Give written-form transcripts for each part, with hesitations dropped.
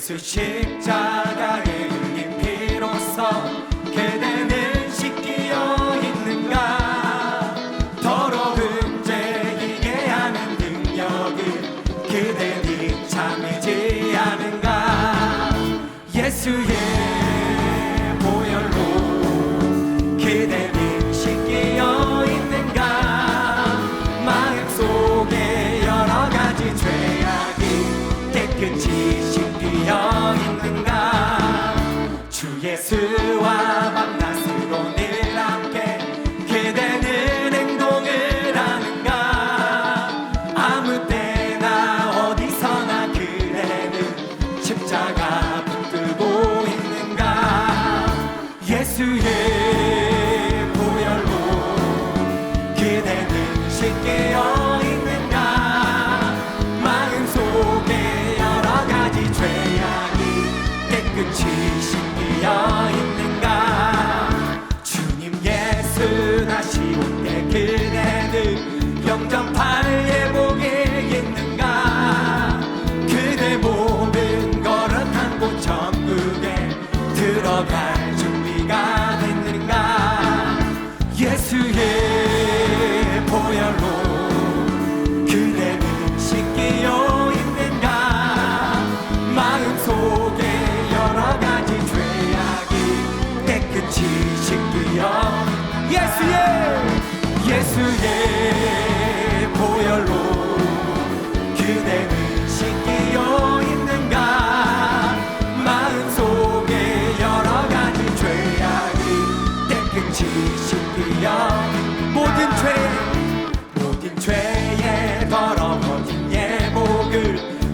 예수 십자가의 흘린 피로써 그대는 씻기어 있는가. 더러운 죄이게 하는 능력을 그대는 참이지 않은가. 예수의 보혈로 그대는 씻기어 있는가. 마음속에 여러 가지 죄악이 깨끗이 씻기어 있는가. 주 예수와 밤낮으로 늘 함께 그대는 행동을 하는가. 아무 때나 어디서나 그대는 십자가 붙들고 있는가. 예수의 보혈로 그대는 씻기어 있는가. 마음속에 여러 가지 죄악이 깨끗이 씻기어 있는가. 주님 예수 다시 올 때 그대는 영접할 예복이 있는가. 그대 몸은 거룩한 곳 천국에 들어갈 준비가 됐는가. 예수의 보혈로 그대는 씻기어 있는가. 마음속에 여러 가지 죄악이 깨끗이 씻기어. 예수의 보혈로 그대는 씻기어 있는가. 마음속에 여러 가지 죄악이 깨끗이 씻기어. 모든 죄에 더러워진 예복을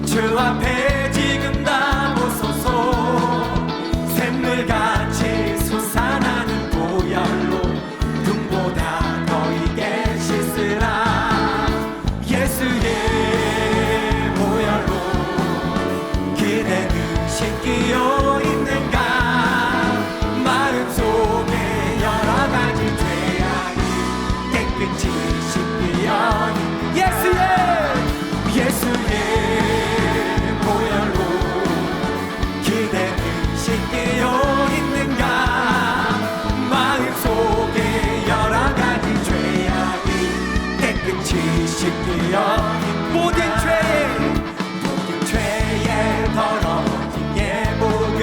주 앞에 지금 다 보소서. 샘물같이 솟아나는 보혈로 눈보다 더 이게 씻으라. 예수의 보혈로 그대는 씻기어 있는가. 마음속에 여러 가지 죄악이 깨끗이 씻기어. 예수의 보혈로 그대는 씻기어 있는가. 마음속에 여러 가지 죄악이 깨끗이 씻기어. 모든 죄에 더러워진 예복을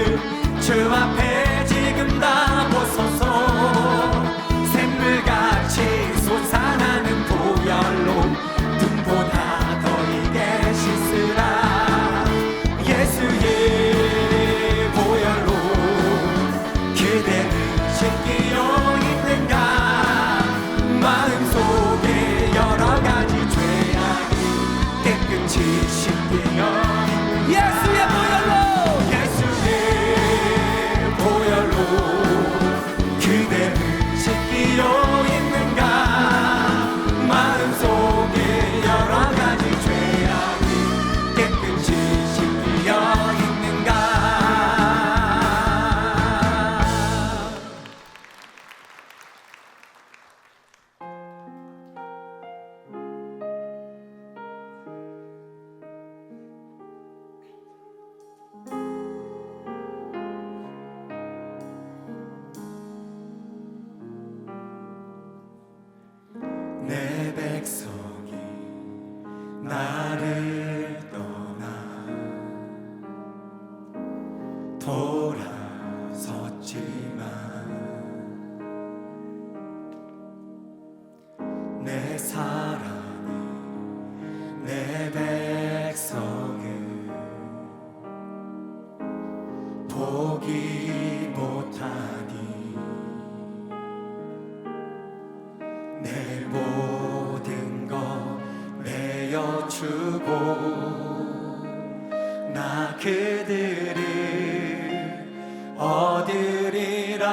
주 앞에 지금 다 보소서. 샘물같이 솟아나는 보혈로 눈보다 더 이게 씻으라. 예수의 보혈로 그대는 씻기어 있는가. 마음속에 여러 가지 죄악이 깨끗이 씻기어. 예수의 보혈로 그대는 씻기어 있는가. 마음속에 여러 가지 죄악이 깨끗이 씻기어 있는가. 내 백성이 나를 떠나 돌아섰지만 내 사랑이 내 백성을 포기 못하니 내 모든 것 내어주고 나 그들을 얻으리라.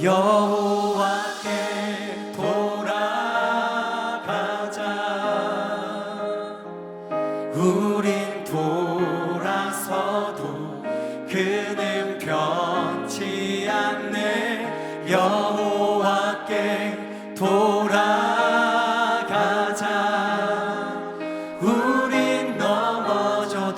여호와께 돌아가자. 우린 돌아서도 그는 변치 않네. 여호와께 돌아가자. 우린 넘어져도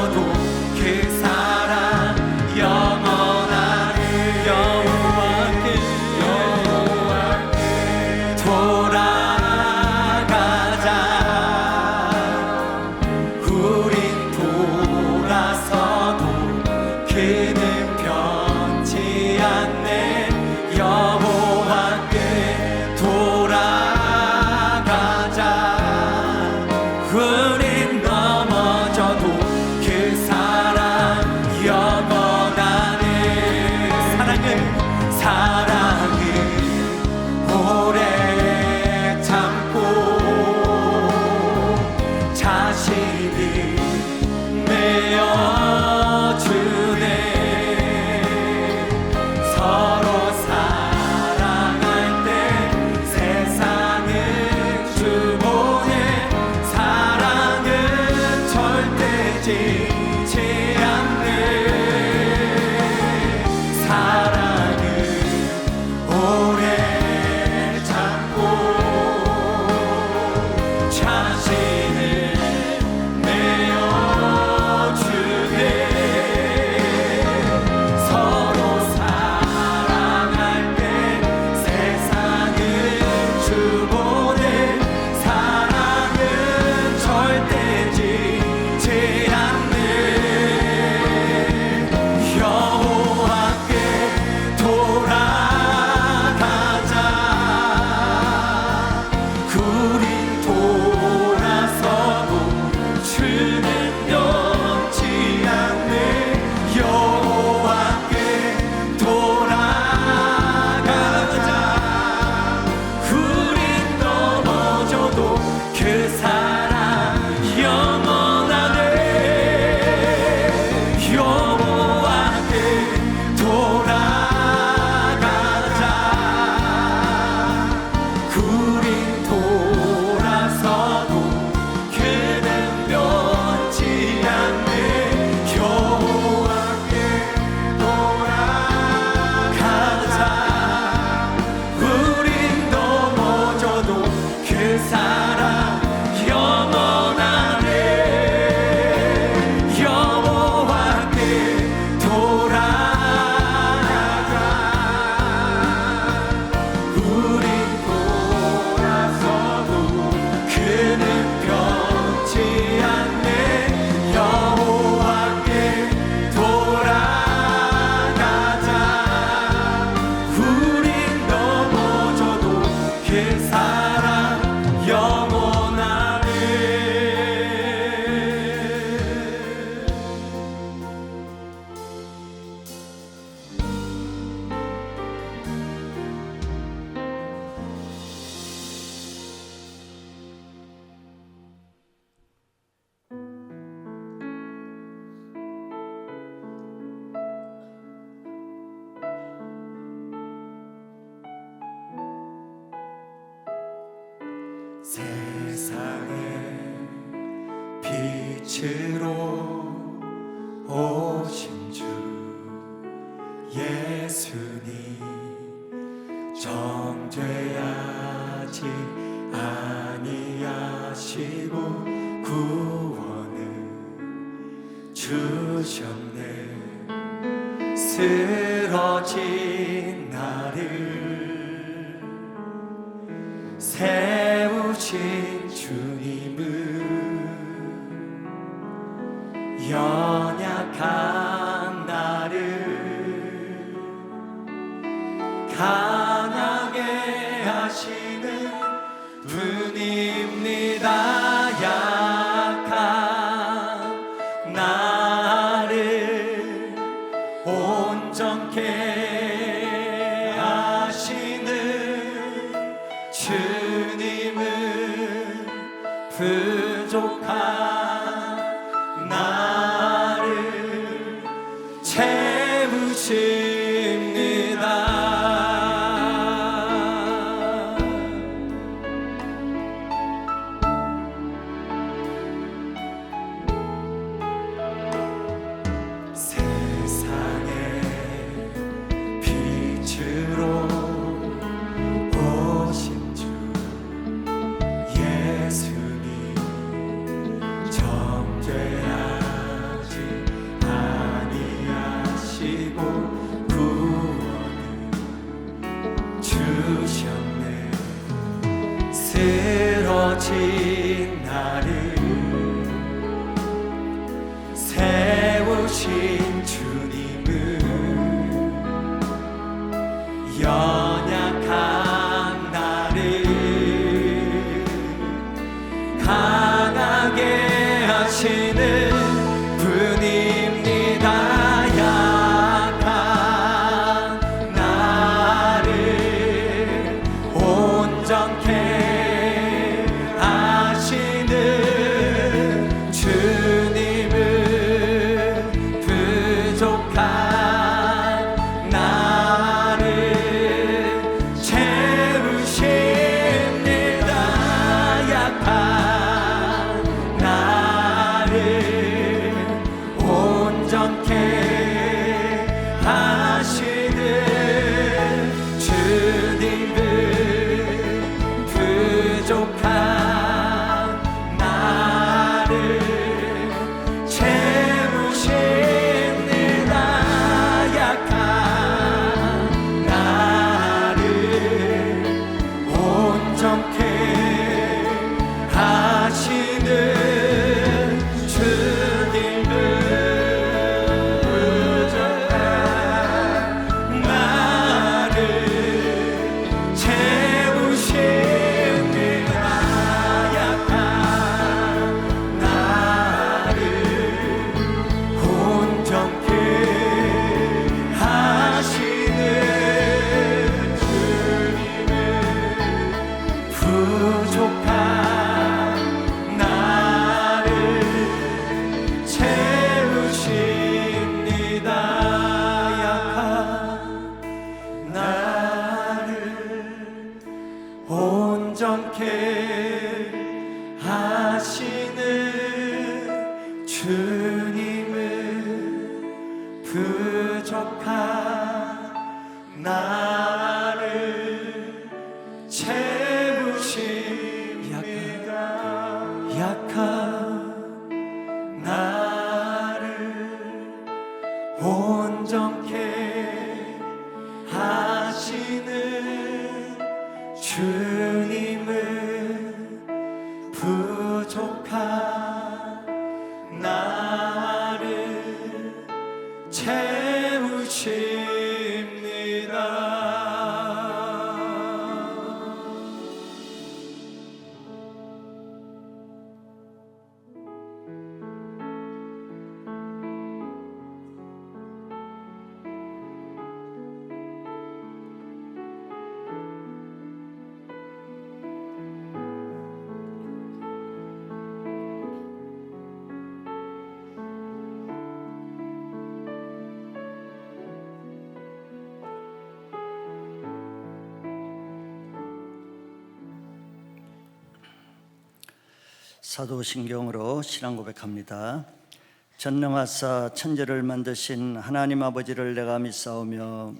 넘어져도 그 사랑 영원하리. 여호와께 돌아가자. 우린 돌아서도 그는 변치 않네. 여호와께 돌아가자. 우린 넘어져도 그 사랑 영원하네. 사랑은 오래 참고 자신이 내어주네. 서로 사랑할 때 세상은 주보내. 사랑은 절대 지지 않네. 사랑은 오래 참고 자신을 내어주네. 서로 사랑할 때 세상은 주보내. 사랑은 절대 지지 않네. 여호와께 돌아가자. 우린 돌아서도 주는 변치 않네. 여호와께 돌아가자. 우린 넘어져도 그 사랑 영원하네. 여호와께 돌아가자. 우린 돌아서도 그는 변치 않네. 여호와께 돌아가자. 우린 넘어져도 그 사랑 영원하네. 여호와께 돌아가자. 우린 돌아서도 그는 변치 않네. 여호와께 돌아가자. 우린 넘어져도 그 사랑 영원하네. 세상의 빛으로 오신 주 예수님, 정죄하지 아니하시고 구원을 주셨네. 쓰러진 나를 세우신 주님은 연약한 나를 강하게 하시는 분입니다. 약한 나를 온전케 하시는 주님은 부족한 나를 채우십니다. 세상의 빛으로 오신 주 예수님, 정죄하지 다시 나를 세우신 주님은 연약한 나를 강하게 하시는 분입니다. 약한 나를 온전케 하시는 주님은 부족한 나를 채우십니다. 약한 나를 온전케 하시는 주님은 부족한 나를 채우십니다. 약한 나를 온전케 하시는 주님은 부족한 나를 채우십니다. 약한 나를 온전케 하시는 주님은 부족한 나를 채우십니다. 약한 나를 온전케 하시는 주님은 부족한 나를 채우십니다. 약한 나를 온전케 하시는 주님은 부족한 나를 채우십니다. 사도신경으로 신앙 고백합니다. 전능하사 천지를 만드신 하나님 아버지를 내가 믿사오며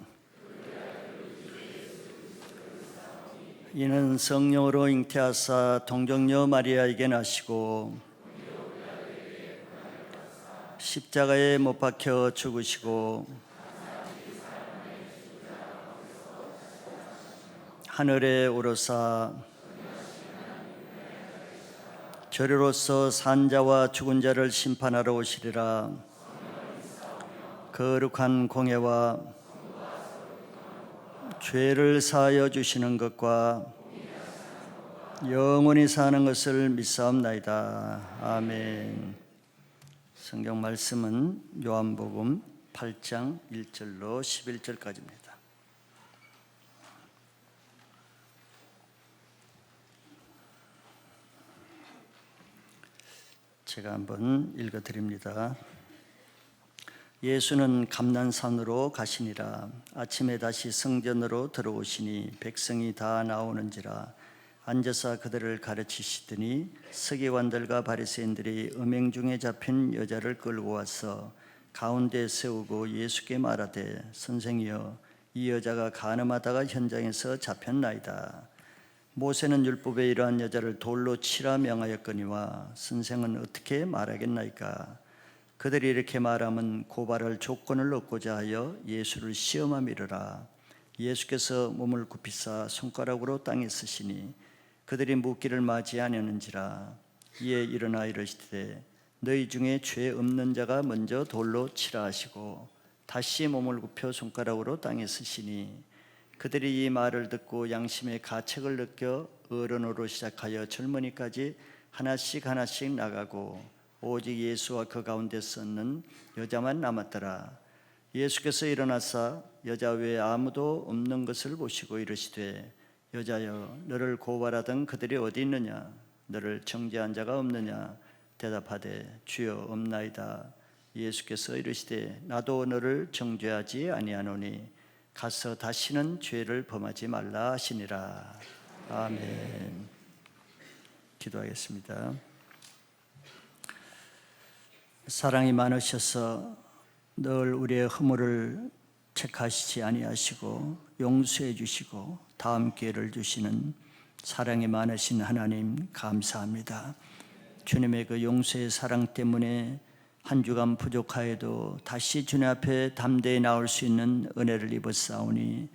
이는 성령으로 잉태하사 동정녀 마리아에게 나시고 십자가에 못 박혀 죽으시고 하늘에 오르사 저리로서 산 자와 죽은 자를 심판하러 오시리라. 거룩한 공예와 죄를 사하여 주시는 것과 영원히 사는 것을 믿사옵나이다. 아멘. 성경 말씀은 요한복음 8장 1절로 11절까지입니다. 제가 한번 읽어드립니다. 예수는 감난산으로 가시니라. 아침에 다시 성전으로 들어오시니 백성이 다 나오는지라. 앉아서 그들을 가르치시더니 서기관들과 바리새인들이 음행 중에 잡힌 여자를 끌고 와서 가운데 세우고 예수께 말하되 선생이여 이 여자가 간음하다가 현장에서 잡혔나이다. 모세는 율법에 이러한 여자를 돌로 치라 명하였거니와 선생은 어떻게 말하겠나이까? 그들이 이렇게 말하면 고발할 조건을 얻고자 하여 예수를 시험함이르라. 예수께서 몸을 굽히사 손가락으로 땅에 쓰시니 그들이 묻기를 맞이하려는지라. 이에 일어나 이르시되 너희 중에 죄 없는 자가 먼저 돌로 치라 하시고 다시 몸을 굽혀 손가락으로 땅에 쓰시니 그들이 이 말을 듣고 양심의 가책을 느껴 어른으로 시작하여 젊은이까지 하나씩 나가고 오직 예수와 그 가운데 섰는 여자만 남았더라. 예수께서 일어나사 여자 외에 아무도 없는 것을 보시고 이르시되 여자여 너를 고발하던 그들이 어디 있느냐? 너를 정죄한 자가 없느냐? 대답하되 주여 없나이다. 예수께서 이르시되 나도 너를 정죄하지 아니하노니 가서 다시는 죄를 범하지 말라 하시니라. 아멘. 기도하겠습니다. 사랑이 많으셔서 늘 우리의 허물을 책하시지 아니하시고 용서해 주시고 다음 기회를 주시는 사랑이 많으신 하나님 감사합니다. 주님의 그 용서의 사랑 때문에 한 주간 부족하여도 다시 주님 앞에 담대히 나올 수 있는 은혜를 입었사오니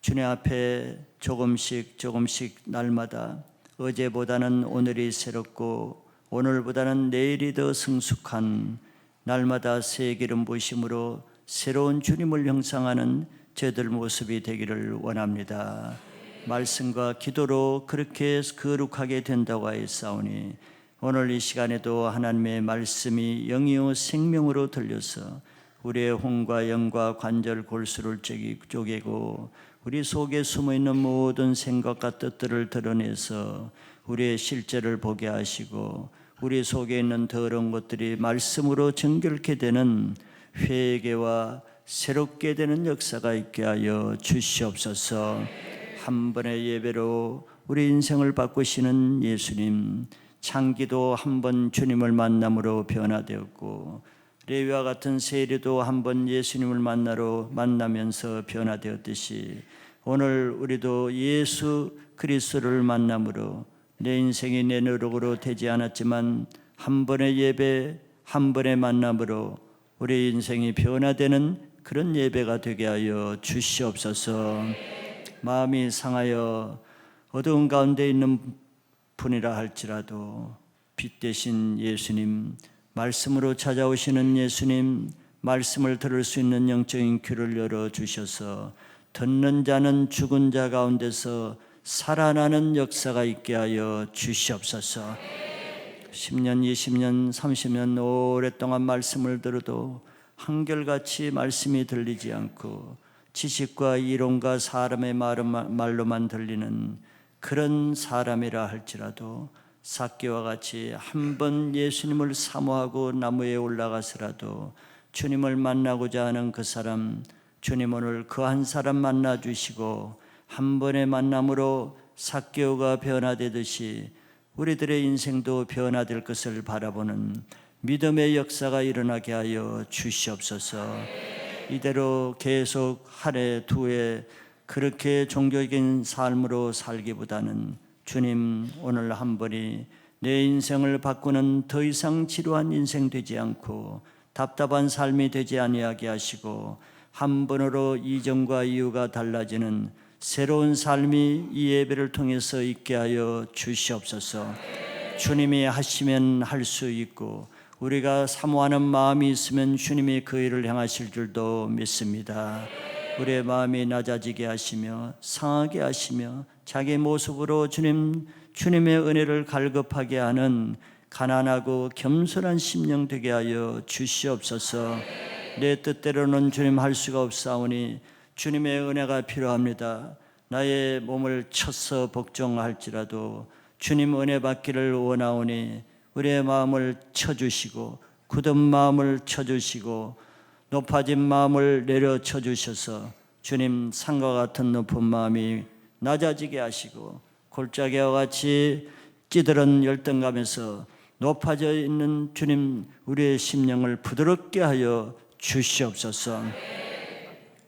주님 앞에 조금씩 날마다 어제보다는 오늘이 새롭고 오늘보다는 내일이 더 성숙한 날마다 새 기름 부으심으로 새로운 주님을 형상하는 저희들 모습이 되기를 원합니다. 말씀과 기도로 그렇게 거룩하게 된다고 하였사오니 오늘 이 시간에도 하나님의 말씀이 영이요 생명으로 들려서 우리의 혼과 영과 관절 골수를 쪼개고 우리 속에 숨어있는 모든 생각과 뜻들을 드러내서 우리의 실제를 보게 하시고 우리 속에 있는 더러운 것들이 말씀으로 정결케 되는 회개와 새롭게 되는 역사가 있게 하여 주시옵소서. 한 번의 예배로 우리 인생을 바꾸시는 예수님, 창기도 한 번 주님을 만남으로 변화되었고 레위와 같은 세리도 한 번 예수님을 만나면서 변화되었듯이 오늘 우리도 예수 그리스도를 만남으로 내 인생이 내 노력으로 되지 않았지만 한 번의 예배, 한 번의 만남으로 우리 인생이 변화되는 그런 예배가 되게 하여 주시옵소서. 마음이 상하여 어두운 가운데 있는 분이라 할지라도 빛 되신 예수님, 말씀으로 찾아오시는 예수님, 말씀을 들을 수 있는 영적인 귀를 열어주셔서 듣는 자는 죽은 자 가운데서 살아나는 역사가 있게 하여 주시옵소서. 10년, 20년, 30년 오랫동안 말씀을 들어도 한결같이 말씀이 들리지 않고 지식과 이론과 사람의 말로만 들리는 그런 사람이라 할지라도 삭개와 같이 한 번 예수님을 사모하고 나무에 올라가서라도 주님을 만나고자 하는 그 사람, 주님 오늘 그 한 사람 만나 주시고 한 번의 만남으로 삭개오가 변화되듯이 우리들의 인생도 변화될 것을 바라보는 믿음의 역사가 일어나게 하여 주시옵소서. 이대로 계속 한 해 두 해 그렇게 종교적인 삶으로 살기보다는 주님 오늘 한 번이 내 인생을 바꾸는 더 이상 지루한 인생 되지 않고 답답한 삶이 되지 아니하게 하시고 한 번으로 이전과 이유가 달라지는 새로운 삶이 이 예배를 통해서 있게 하여 주시옵소서. 주님이 하시면 할 수 있고 우리가 사모하는 마음이 있으면 주님이 그 일을 행하실 줄도 믿습니다. 우리의 마음이 낮아지게 하시며 상하게 하시며 자기 모습으로 주님의 은혜를 갈급하게 하는 가난하고 겸손한 심령 되게 하여 주시옵소서. 내 뜻대로는 주님 할 수가 없사오니 주님의 은혜가 필요합니다. 나의 몸을 쳐서 복종할지라도 주님 은혜 받기를 원하오니 우리의 마음을 쳐주시고 굳은 마음을 쳐주시고 높아진 마음을 내려쳐 주셔서 주님 산과 같은 높은 마음이 낮아지게 하시고 골짜기와 같이 찌들은 열등감에서 높아져 있는 주님 우리의 심령을 부드럽게 하여 주시옵소서.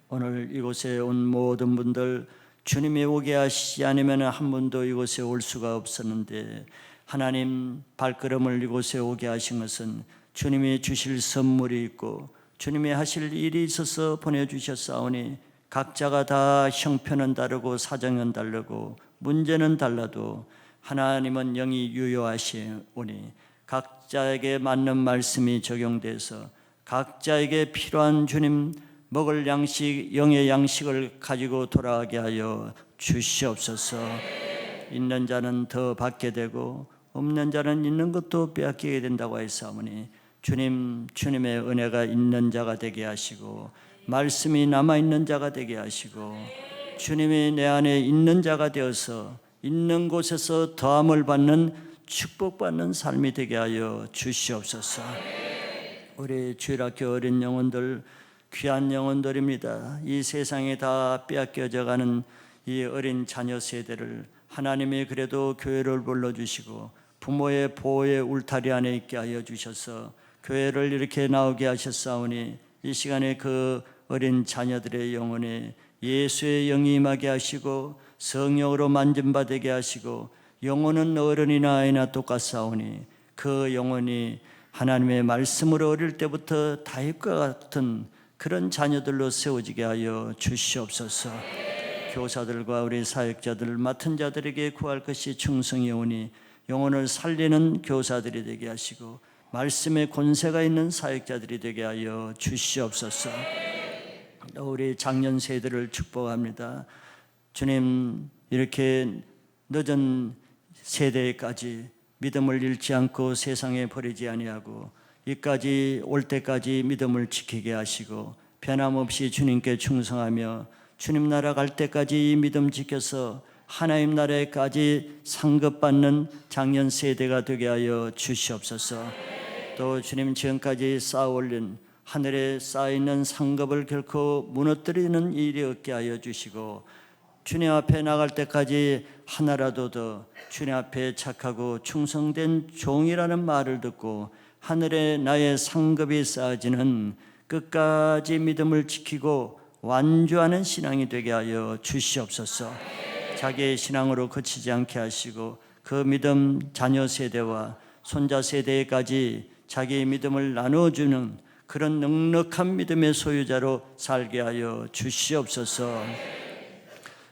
오늘 이곳에 온 모든 분들 주님이 오게 하시지 않으면 한 번도 이곳에 올 수가 없었는데 하나님 발걸음을 이곳에 오게 하신 것은 주님이 주실 선물이 있고 주님이 하실 일이 있어서 보내주셨사오니 각자가 다 형편은 다르고 사정은 다르고 문제는 달라도 하나님은 영이 유효하시오니 각자에게 맞는 말씀이 적용돼서 각자에게 필요한 주님 먹을 양식, 영의 양식을 가지고 돌아가게 하여 주시옵소서. 있는 자는 더 받게 되고 없는 자는 있는 것도 빼앗기게 된다고 하였사오니 주님의 은혜가 있는 자가 되게 하시고 말씀이 남아있는 자가 되게 하시고 주님이 내 안에 있는 자가 되어서 있는 곳에서 더함을 받는 축복받는 삶이 되게 하여 주시옵소서. 우리 주일학교 어린 영혼들 귀한 영혼들입니다. 이 세상에 다 빼앗겨져 가는 이 어린 자녀 세대를 하나님이 그래도 교회를 불러주시고 부모의 보호의 울타리 안에 있게 하여 주셔서 교회를 이렇게 나오게 하셨사오니 이 시간에 그 어린 자녀들의 영혼에 예수의 영이 임하게 하시고 성령으로 만짐받게 하시고 영혼은 어른이나 아이나 똑같사오니 그 영혼이 하나님의 말씀으로 어릴 때부터 다윗과 같은 그런 자녀들로 세워지게 하여 주시옵소서. 교사들과 우리 사역자들 맡은 자들에게 구할 것이 충성이 오니 영혼을 살리는 교사들이 되게 하시고 말씀에 권세가 있는 사역자들이 되게 하여 주시옵소서. 우리 장년 세대를 축복합니다. 주님, 이렇게 늦은 세대까지 믿음을 잃지 않고 세상에 버리지 아니하고 이까지 올 때까지 믿음을 지키게 하시고 변함없이 주님께 충성하며 주님 나라 갈 때까지 이 믿음 지켜서 하나님 나라에까지 상급받는 장년 세대가 되게 하여 주시옵소서. 또 주님 지금까지 쌓아 올린 하늘에 쌓여있는 상급을 결코 무너뜨리는 일이 없게 하여 주시고 주님 앞에 나갈 때까지 하나라도 더 주님 앞에 착하고 충성된 종이라는 말을 듣고 하늘에 나의 상급이 쌓아지는 끝까지 믿음을 지키고 완주하는 신앙이 되게 하여 주시옵소서. 자기의 신앙으로 그치지 않게 하시고 그 믿음 자녀 세대와 손자 세대까지 자기의 믿음을 나눠주는 그런 넉넉한 믿음의 소유자로 살게 하여 주시옵소서.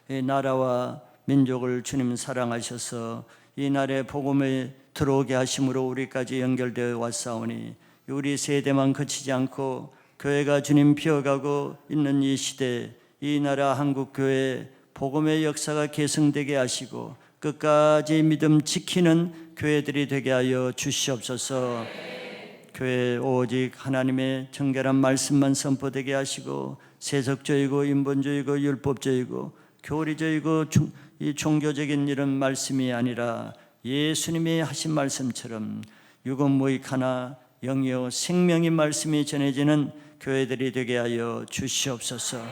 이 나라와 민족을 주님 사랑하셔서 이 나라의 복음에 들어오게 하심으로 우리까지 연결되어 왔사오니 우리 세대만 그치지 않고 교회가 주님 피어가고 있는 이 시대 이 나라 한국교회 복음의 역사가 계승되게 하시고 끝까지 믿음 지키는 교회들이 되게 하여 주시옵소서. 교회 오직 하나님의 정결한 말씀만 선포되게 하시고 세속적이고 인본주의고 율법적이고 교리적이고 이 종교적인 이런 말씀이 아니라 예수님이 하신 말씀처럼 유건무익하나 영이요 생명인 말씀이 전해지는 교회들이 되게 하여 주시옵소서.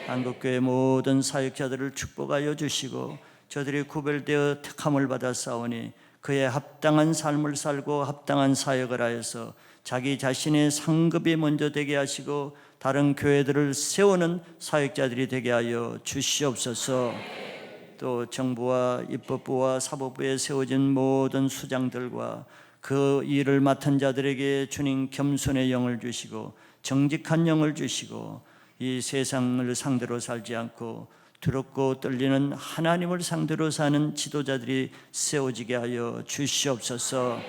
한국교회 모든 사역자들을 축복하여 주시고 저들이 구별되어 택함을 받아 싸우니 그에 합당한 삶을 살고 합당한 사역을 하여서 자기 자신의 상급이 먼저 되게 하시고 다른 교회들을 세우는 사역자들이 되게 하여 주시옵소서. 또 정부와 입법부와 사법부에 세워진 모든 수장들과 그 일을 맡은 자들에게 주님 겸손의 영을 주시고 정직한 영을 주시고 이 세상을 상대로 살지 않고 두렵고 떨리는 하나님을 상대로 사는 지도자들이 세워지게 하여 주시옵소서.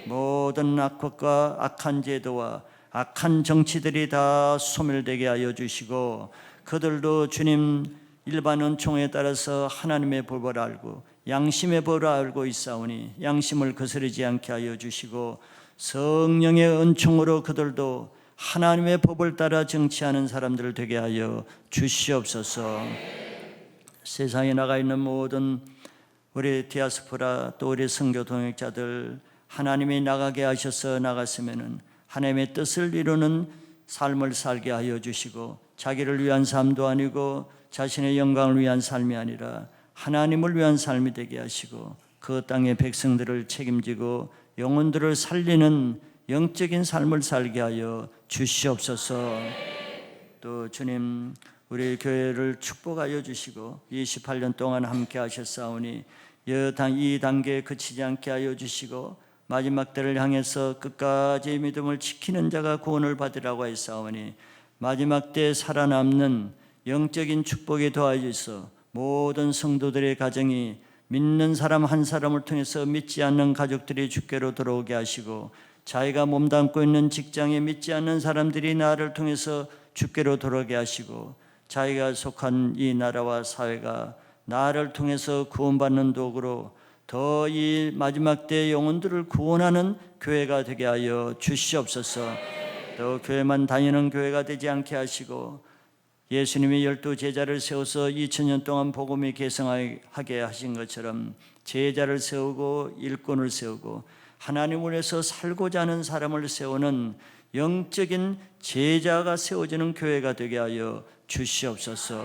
모든 악법과 악한 제도와 악한 정치들이 다 소멸되게 하여 주시고 그들도 주님 일반 은총에 따라서 하나님의 법을 알고 양심의 법을 알고 있사오니 양심을 거스르지 않게 하여 주시고 성령의 은총으로 그들도 하나님의 법을 따라 정치하는 사람들 되게 하여 주시옵소서. 세상에 나가 있는 모든 우리 디아스포라 또 우리 선교 동역자들 하나님이 나가게 하셔서 나갔으면은 하나님의 뜻을 이루는 삶을 살게 하여 주시고 자기를 위한 삶도 아니고 자신의 영광을 위한 삶이 아니라 하나님을 위한 삶이 되게 하시고 그 땅의 백성들을 책임지고 영혼들을 살리는 영적인 삶을 살게 하여 주시옵소서. 또 주님 우리 교회를 축복하여 주시고 28년 동안 함께 하셨사오니 이 단계에 그치지 않게 하여 주시고 마지막 때를 향해서 끝까지 믿음을 지키는 자가 구원을 받으라고 했사오니 마지막 때에 살아남는 영적인 축복에 더하여서 모든 성도들의 가정이 믿는 사람 한 사람을 통해서 믿지 않는 가족들이 주께로 돌아오게 하시고, 자기가 몸담고 있는 직장에 믿지 않는 사람들이 나를 통해서 주께로 돌아오게 하시고, 자기가 속한 이 나라와 사회가 나를 통해서 구원받는 도구로 더 이 마지막 때 영혼들을 구원하는 교회가 되게 하여 주시옵소서. 또 교회만 다니는 교회가 되지 않게 하시고, 예수님이 12 제자를 세워서 2000년 동안 복음이 계승하게 하신 것처럼 제자를 세우고 일꾼을 세우고 하나님을 위해서 살고자 하는 사람을 세우는 영적인 제자가 세워지는 교회가 되게 하여 주시옵소서.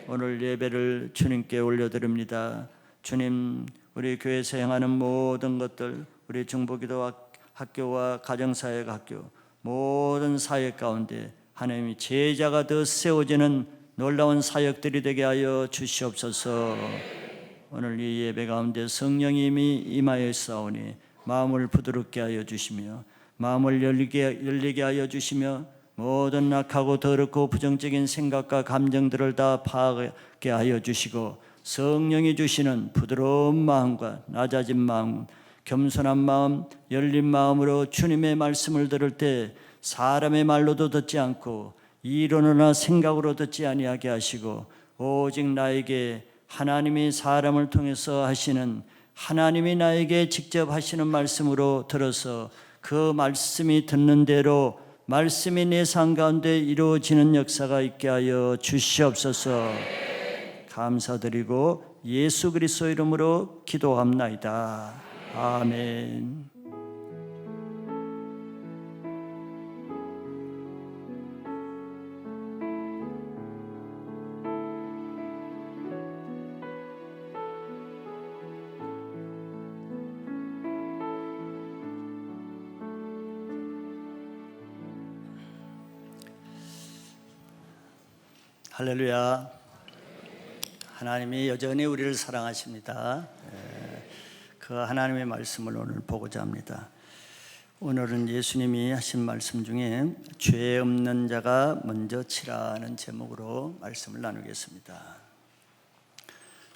오늘 예배를 주님께 올려드립니다. 주님, 우리 교회에서 행하는 모든 것들, 우리 중보기도 학교와 가정사역 학교, 모든 사역 가운데 하나님이 제자가 더 세워지는 놀라운 사역들이 되게 하여 주시옵소서. 오늘 이 예배 가운데 성령이 이미 임하였사오니 마음을 부드럽게 하여 주시며, 마음을 열리게 하여 주시며, 모든 악하고 더럽고 부정적인 생각과 감정들을 다 파악하게 하여 주시고, 성령이 주시는 부드러운 마음과 낮아진 마음, 겸손한 마음, 열린 마음으로 주님의 말씀을 들을 때 사람의 말로도 듣지 않고 이론이나 생각으로 듣지 아니하게 하시고, 오직 나에게 하나님이 사람을 통해서 하시는, 하나님이 나에게 직접 하시는 말씀으로 들어서 그 말씀이 듣는 대로 말씀이 내 삶 가운데 이루어지는 역사가 있게 하여 주시옵소서. 감사드리고 예수 그리스도 이름으로 기도합나이다. 아멘. 할렐루야. 하나님이 여전히 우리를 사랑하십니다. 그 하나님의 말씀을 오늘 보고자 합니다. 오늘은 예수님이 하신 말씀 중에 죄 없는 자가 먼저 치라는 제목으로 말씀을 나누겠습니다.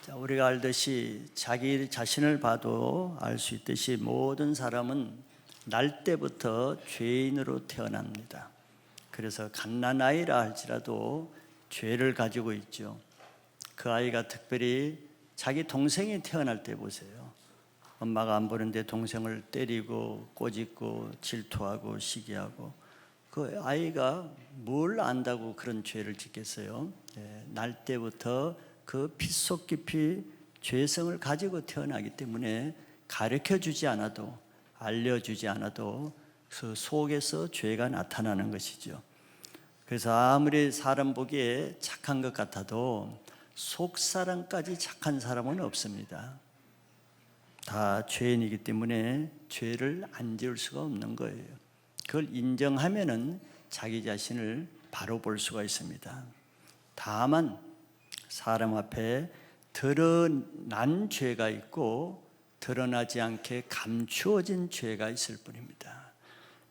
자, 우리가 알듯이 자기 자신을 봐도 알 수 있듯이 모든 사람은 날 때부터 죄인으로 태어납니다. 그래서 갓난아이라 할지라도 죄를 가지고 있죠. 그 아이가 특별히 자기 동생이 태어날 때 보세요. 엄마가 안 보는데 동생을 때리고 꼬집고 질투하고 시기하고, 그 아이가 뭘 안다고 그런 죄를 짓겠어요? 날 때부터 그 핏속 깊이 죄성을 가지고 태어나기 때문에 가르쳐주지 않아도, 알려주지 않아도 그 속에서 죄가 나타나는 것이죠. 그래서 아무리 사람 보기에 착한 것 같아도 속사람까지 착한 사람은 없습니다. 다 죄인이기 때문에 죄를 안 지을 수가 없는 거예요. 그걸 인정하면은 자기 자신을 바로 볼 수가 있습니다. 다만 사람 앞에 드러난 죄가 있고 드러나지 않게 감추어진 죄가 있을 뿐입니다.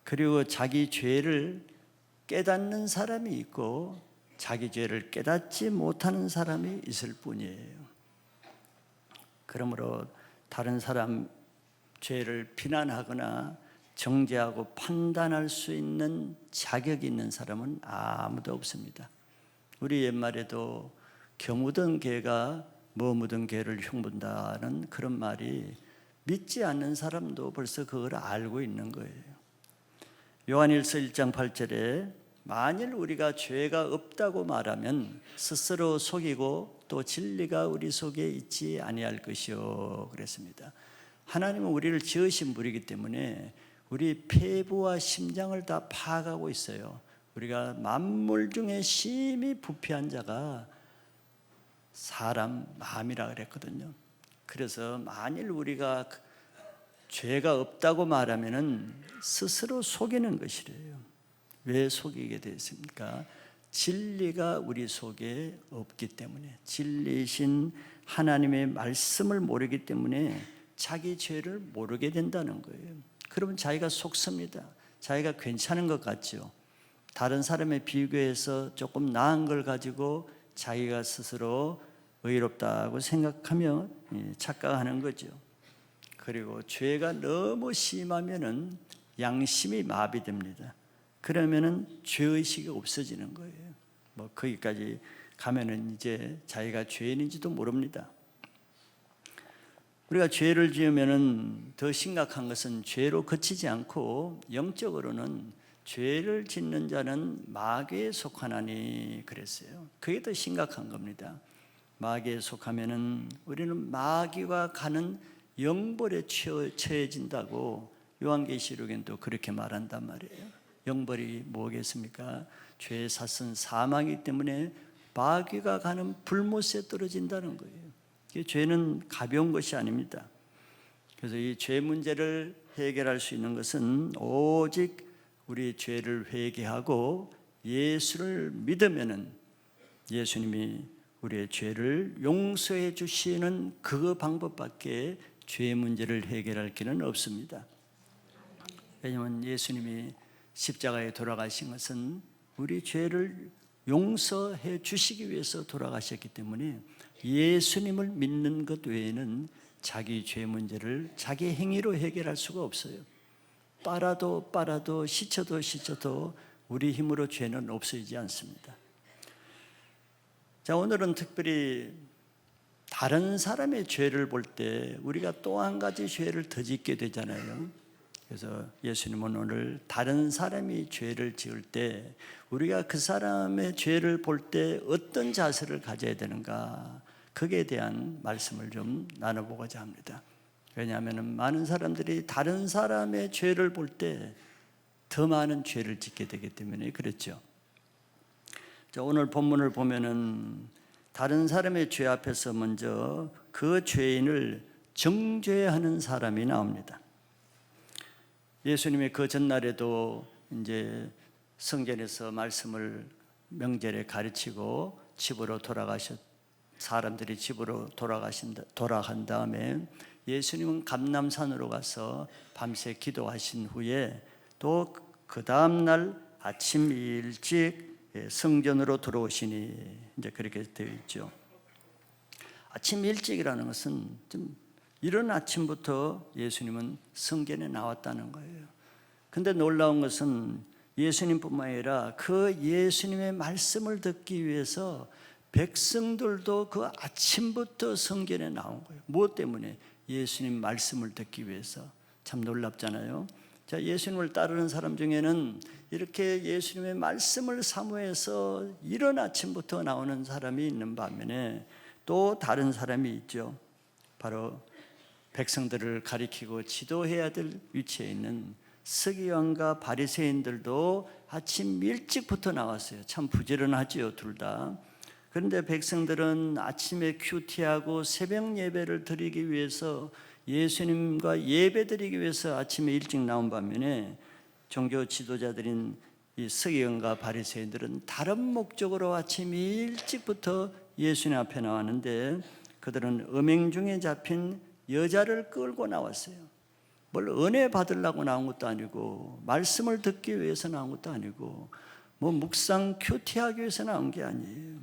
그리고 자기 죄를 깨닫는 사람이 있고 자기 죄를 깨닫지 못하는 사람이 있을 뿐이에요. 그러므로 다른 사람 죄를 비난하거나 정죄하고 판단할 수 있는 자격이 있는 사람은 아무도 없습니다. 우리 옛말에도 겨 묻은 개가 뭐 묻은 개를 흉본다는 그런 말이 믿지 않는 사람도 벌써 그걸 알고 있는 거예요. 요한일서 1장 8절에 만일 우리가 죄가 없다고 말하면 스스로 속이고 또 진리가 우리 속에 있지 아니할 것이요 그랬습니다. 하나님은 우리를 지으신 분이기 때문에 우리 폐부와 심장을 다 파악하고 있어요. 우리가 만물 중에 심히 부패한 자가 사람 마음이라 그랬거든요. 그래서 만일 우리가 죄가 없다고 말하면은 스스로 속이는 것이래요. 왜 속이게 됐습니까? 진리가 우리 속에 없기 때문에, 진리이신 하나님의 말씀을 모르기 때문에 자기 죄를 모르게 된다는 거예요. 그러면 자기가 속습니다. 자기가 괜찮은 것 같죠. 다른 사람에 비교해서 조금 나은 걸 가지고 자기가 스스로 의롭다고 생각하며 착각하는 거죠. 그리고 죄가 너무 심하면은 양심이 마비됩니다. 그러면은 죄의식이 없어지는 거예요. 뭐 거기까지 가면은 이제 자기가 죄인인지도 모릅니다. 우리가 죄를 지으면은 더 심각한 것은 죄로 그치지 않고 영적으로는 죄를 짓는 자는 마귀에 속하나니 그랬어요. 그게 더 심각한 겁니다. 마귀에 속하면은 우리는 마귀가 가는 영벌에 처해진다고 요한계시록엔 또 그렇게 말한단 말이에요. 영벌이 뭐겠습니까? 죄의 삿은 사망이기 때문에 마귀가 가는 불못에 떨어진다는 거예요. 죄는 가벼운 것이 아닙니다. 그래서 이 죄 문제를 해결할 수 있는 것은 오직 우리 죄를 회개하고 예수를 믿으면은 예수님이 우리의 죄를 용서해 주시는 그 방법밖에 죄 문제를 해결할 길은 없습니다. 왜냐하면 예수님이 십자가에 돌아가신 것은 우리 죄를 용서해 주시기 위해서 돌아가셨기 때문에 예수님을 믿는 것 외에는 자기 죄 문제를 자기 행위로 해결할 수가 없어요. 빨아도 씻어도 우리 힘으로 죄는 없어지지 않습니다. 자, 오늘은 특별히 다른 사람의 죄를 볼 때 우리가 또 한 가지 죄를 더 짓게 되잖아요. 그래서 예수님은 오늘 다른 사람이 죄를 지을 때 우리가 그 사람의 죄를 볼 때 어떤 자세를 가져야 되는가, 거기에 대한 말씀을 좀 나눠보고자 합니다. 왜냐하면 많은 사람들이 다른 사람의 죄를 볼 때 더 많은 죄를 짓게 되기 때문에 그렇죠. 자, 오늘 본문을 보면은 다른 사람의 죄 앞에서 먼저 그 죄인을 정죄하는 사람이 나옵니다. 예수님이 그 전날에도 이제 성전에서 말씀을 명절에 가르치고 집으로 사람들이 집으로 돌아간 다음에 예수님은 감람산으로 가서 밤새 기도하신 후에 또 그 다음 날 아침 일찍 성전으로 들어오시니 이제 그렇게 되어 있죠. 아침 일찍이라는 것은 좀 이른 아침부터 예수님은 성전에 나왔다는 거예요. 근데 놀라운 것은 예수님뿐만 아니라 그 예수님의 말씀을 듣기 위해서 백성들도 그 아침부터 성전에 나온 거예요. 무엇 때문에? 예수님 말씀을 듣기 위해서. 참 놀랍잖아요. 자, 예수님을 따르는 사람 중에는 이렇게 예수님의 말씀을 사모해서 이른 아침부터 나오는 사람이 있는 반면에 또 다른 사람이 있죠. 바로 백성들을 가리키고 지도해야 될 위치에 있는 서기관과 바리새인들도 아침 일찍부터 나왔어요. 참 부지런하지요, 둘 다. 그런데 백성들은 아침에 큐티하고 새벽 예배를 드리기 위해서 예수님과 예배 드리기 위해서 아침에 일찍 나온 반면에 종교 지도자들인 이 서기관과 바리새인들은 다른 목적으로 아침 일찍부터 예수님 앞에 나왔는데 그들은 음행 중에 잡힌 여자를 끌고 나왔어요. 뭘 은혜 받으려고 나온 것도 아니고 말씀을 듣기 위해서 나온 것도 아니고 뭐 묵상 큐티하기 위해서 나온 게 아니에요.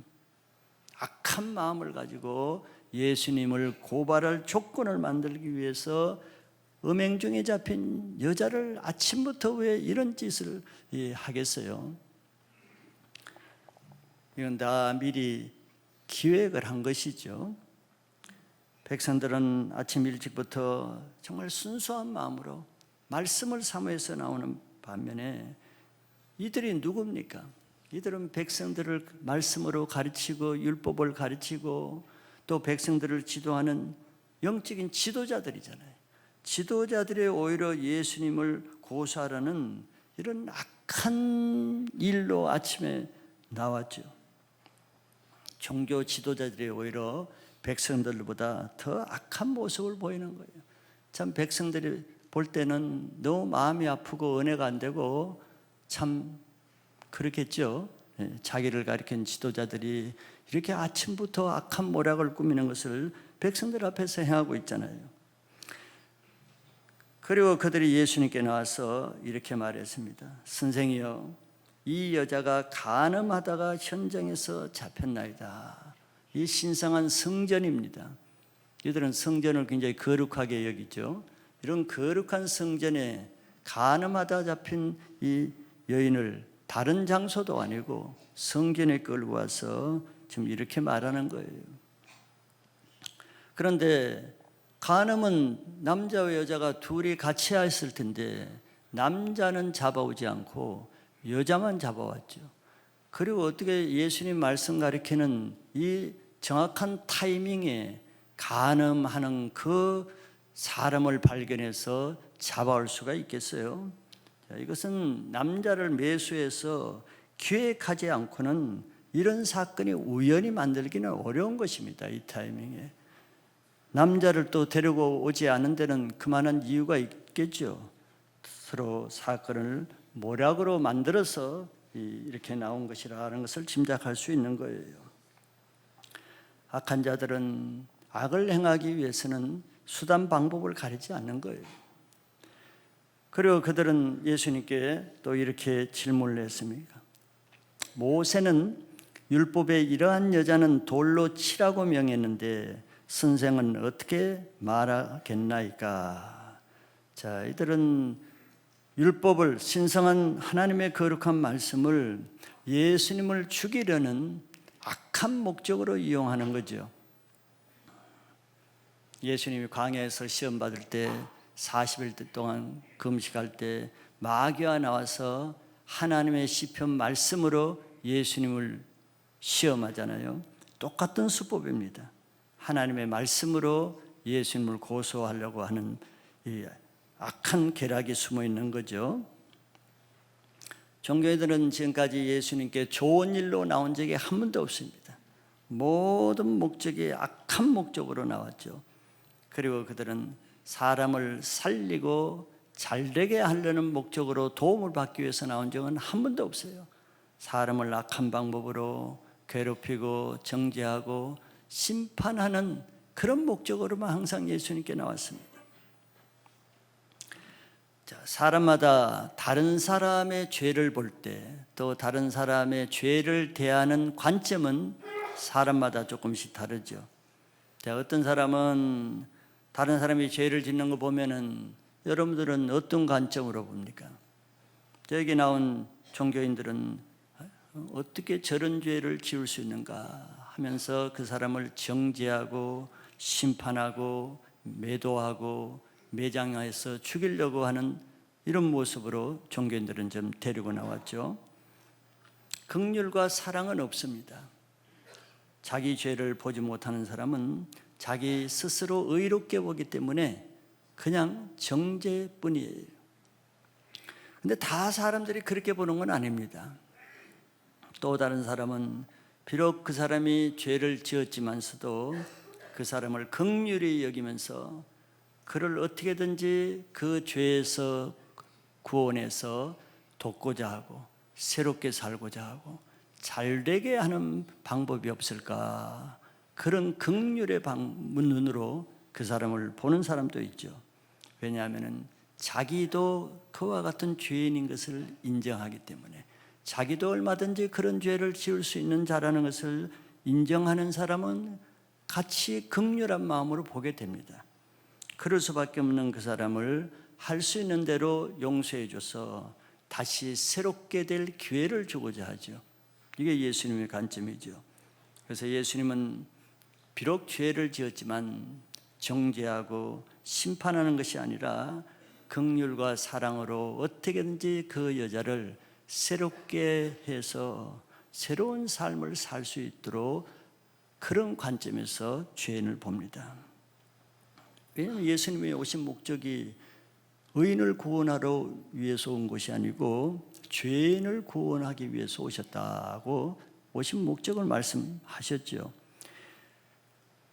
악한 마음을 가지고 예수님을 고발할 조건을 만들기 위해서 음행 중에 잡힌 여자를 아침부터 왜 이런 짓을 하겠어요? 이건 다 미리 기획을 한 것이죠. 백성들은 아침 일찍부터 정말 순수한 마음으로 말씀을 사모해서 나오는 반면에 이들이 누굽니까? 이들은 백성들을 말씀으로 가르치고 율법을 가르치고 또 백성들을 지도하는 영적인 지도자들이잖아요. 지도자들이 오히려 예수님을 고소하라는 이런 악한 일로 아침에 나왔죠. 종교 지도자들이 오히려 백성들보다 더 악한 모습을 보이는 거예요. 참 백성들이 볼 때는 너무 마음이 아프고 은혜가 안 되고 참 그렇겠죠. 자기를 가리킨 지도자들이 이렇게 아침부터 악한 모략을 꾸미는 것을 백성들 앞에서 행하고 있잖아요. 그리고 그들이 예수님께 나와서 이렇게 말했습니다. 선생이여, 이 여자가 간음하다가 현장에서 잡혔나이다. 이 신성한 성전입니다. 이들은 성전을 굉장히 거룩하게 여기죠. 이런 거룩한 성전에 간음하다 잡힌 이 여인을 다른 장소도 아니고 성전에 끌고 와서 지금 이렇게 말하는 거예요. 그런데 간음은 남자와 여자가 둘이 같이 했을 텐데 남자는 잡아오지 않고 여자만 잡아왔죠. 그리고 어떻게 예수님 말씀 가리키는 이 정확한 타이밍에 간음하는 그 사람을 발견해서 잡아올 수가 있겠어요? 이것은 남자를 매수해서 기획하지 않고는 이런 사건이 우연히 만들기는 어려운 것입니다. 이 타이밍에. 남자를 또 데리고 오지 않은 데는 그만한 이유가 있겠죠. 서로 사건을 모략으로 만들어서 이렇게 나온 것이라는 것을 짐작할 수 있는 거예요. 악한 자들은 악을 행하기 위해서는 수단 방법을 가리지 않는 거예요. 그리고 그들은 예수님께 또 이렇게 질문을 했습니다. 모세는 율법에 이러한 여자는 돌로 치라고 명했는데 선생은 어떻게 말하겠나이까? 자, 이들은 율법을, 신성한 하나님의 거룩한 말씀을 예수님을 죽이려는 악한 목적으로 이용하는 거죠. 예수님이 광야에서 시험 받을 때 40일 동안 금식할 때 마귀가 나와서 하나님의 시편 말씀으로 예수님을 시험하잖아요. 똑같은 수법입니다. 하나님의 말씀으로 예수님을 고소하려고 하는 이 악한 계략이 숨어 있는 거죠. 종교인들은 지금까지 예수님께 좋은 일로 나온 적이 한 번도 없습니다. 모든 목적이 악한 목적으로 나왔죠. 그리고 그들은 사람을 살리고 잘되게 하려는 목적으로 도움을 받기 위해서 나온 적은 한 번도 없어요. 사람을 악한 방법으로 괴롭히고 정죄하고 심판하는 그런 목적으로만 항상 예수님께 나왔습니다. 자, 사람마다 다른 사람의 죄를 볼 때 또 다른 사람의 죄를 대하는 관점은 사람마다 조금씩 다르죠. 자, 어떤 사람은 다른 사람이 죄를 짓는 거 보면은 여러분들은 어떤 관점으로 봅니까? 여기 나온 종교인들은 어떻게 저런 죄를 지을 수 있는가 하면서 그 사람을 정죄하고 심판하고 매도하고 매장해서 죽이려고 하는 이런 모습으로 종교인들은 좀 데리고 나왔죠. 긍휼과 사랑은 없습니다. 자기 죄를 보지 못하는 사람은 자기 스스로 의롭게 보기 때문에 그냥 정죄뿐이에요. 근데 다 사람들이 그렇게 보는 건 아닙니다. 또 다른 사람은 비록 그 사람이 죄를 지었지만서도 그 사람을 긍휼히 여기면서 그를 어떻게든지 그 죄에서 구원해서 돕고자 하고 새롭게 살고자 하고 잘되게 하는 방법이 없을까? 그런 긍휼의 눈으로 그 사람을 보는 사람도 있죠. 왜냐하면 자기도 그와 같은 죄인인 것을 인정하기 때문에, 자기도 얼마든지 그런 죄를 지을 수 있는 자라는 것을 인정하는 사람은 같이 긍휼한 마음으로 보게 됩니다. 그럴 수밖에 없는 그 사람을 할 수 있는 대로 용서해 줘서 다시 새롭게 될 기회를 주고자 하죠. 이게 예수님의 관점이죠. 그래서 예수님은 비록 죄를 지었지만 정죄하고 심판하는 것이 아니라 긍휼과 사랑으로 어떻게든지 그 여자를 새롭게 해서 새로운 삶을 살 수 있도록 그런 관점에서 죄인을 봅니다. 왜냐하면 예수님이 오신 목적이 의인을 구원하러 위해서 온 것이 아니고 죄인을 구원하기 위해서 오셨다고 오신 목적을 말씀하셨죠.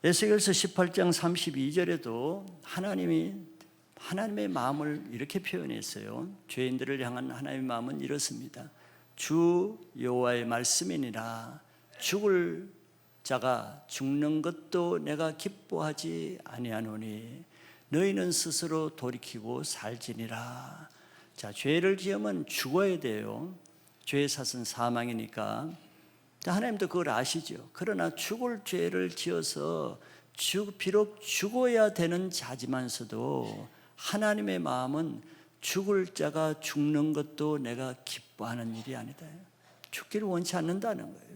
에스겔서 18장 32절에도 하나님의 마음을 이렇게 표현했어요. 죄인들을 향한 하나님의 마음은 이렇습니다. 주 여호와의 말씀이니라. 죽을 자가 죽는 것도 내가 기뻐하지 아니하노니 너희는 스스로 돌이키고 살지니라. 자, 죄를 지으면 죽어야 돼요. 죄의 삭은 사망이니까. 하나님도 그걸 아시죠. 그러나 죽을 죄를 지어서 비록 죽어야 되는 자지만서도 하나님의 마음은 죽을 자가 죽는 것도 내가 기뻐하는 일이 아니다. 죽기를 원치 않는다는 거예요.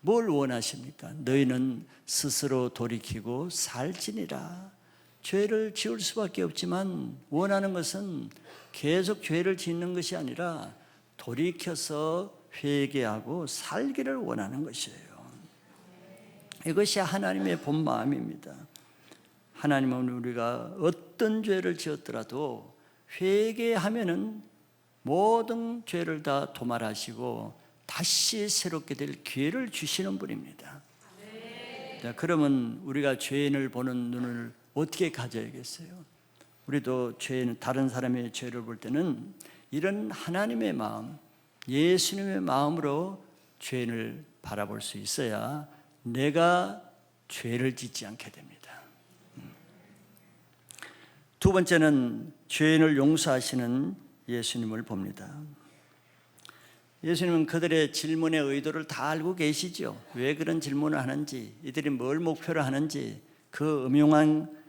뭘 원하십니까? 너희는 스스로 돌이키고 살지니라. 죄를 지을 수밖에 없지만 원하는 것은 계속 죄를 짓는 것이 아니라 돌이켜서 회개하고 살기를 원하는 것이에요. 이것이 하나님의 본 마음입니다. 하나님은 우리가 어떤 죄를 지었더라도 회개하면은 모든 죄를 다 도말하시고 다시 새롭게 될 기회를 주시는 분입니다. 자, 그러면 우리가 죄인을 보는 눈을 어떻게 가져야겠어요? 우리도 다른 사람의 죄를 볼 때는 이런 하나님의 마음, 예수님의 마음으로 죄인을 바라볼 수 있어야 내가 죄를 짓지 않게 됩니다. 두 번째는 죄인을 용서하시는 예수님을 봅니다. 예수님은 그들의 질문의 의도를 다 알고 계시죠. 왜 그런 질문을 하는지, 이들이 뭘 목표로 하는지 그 음흉한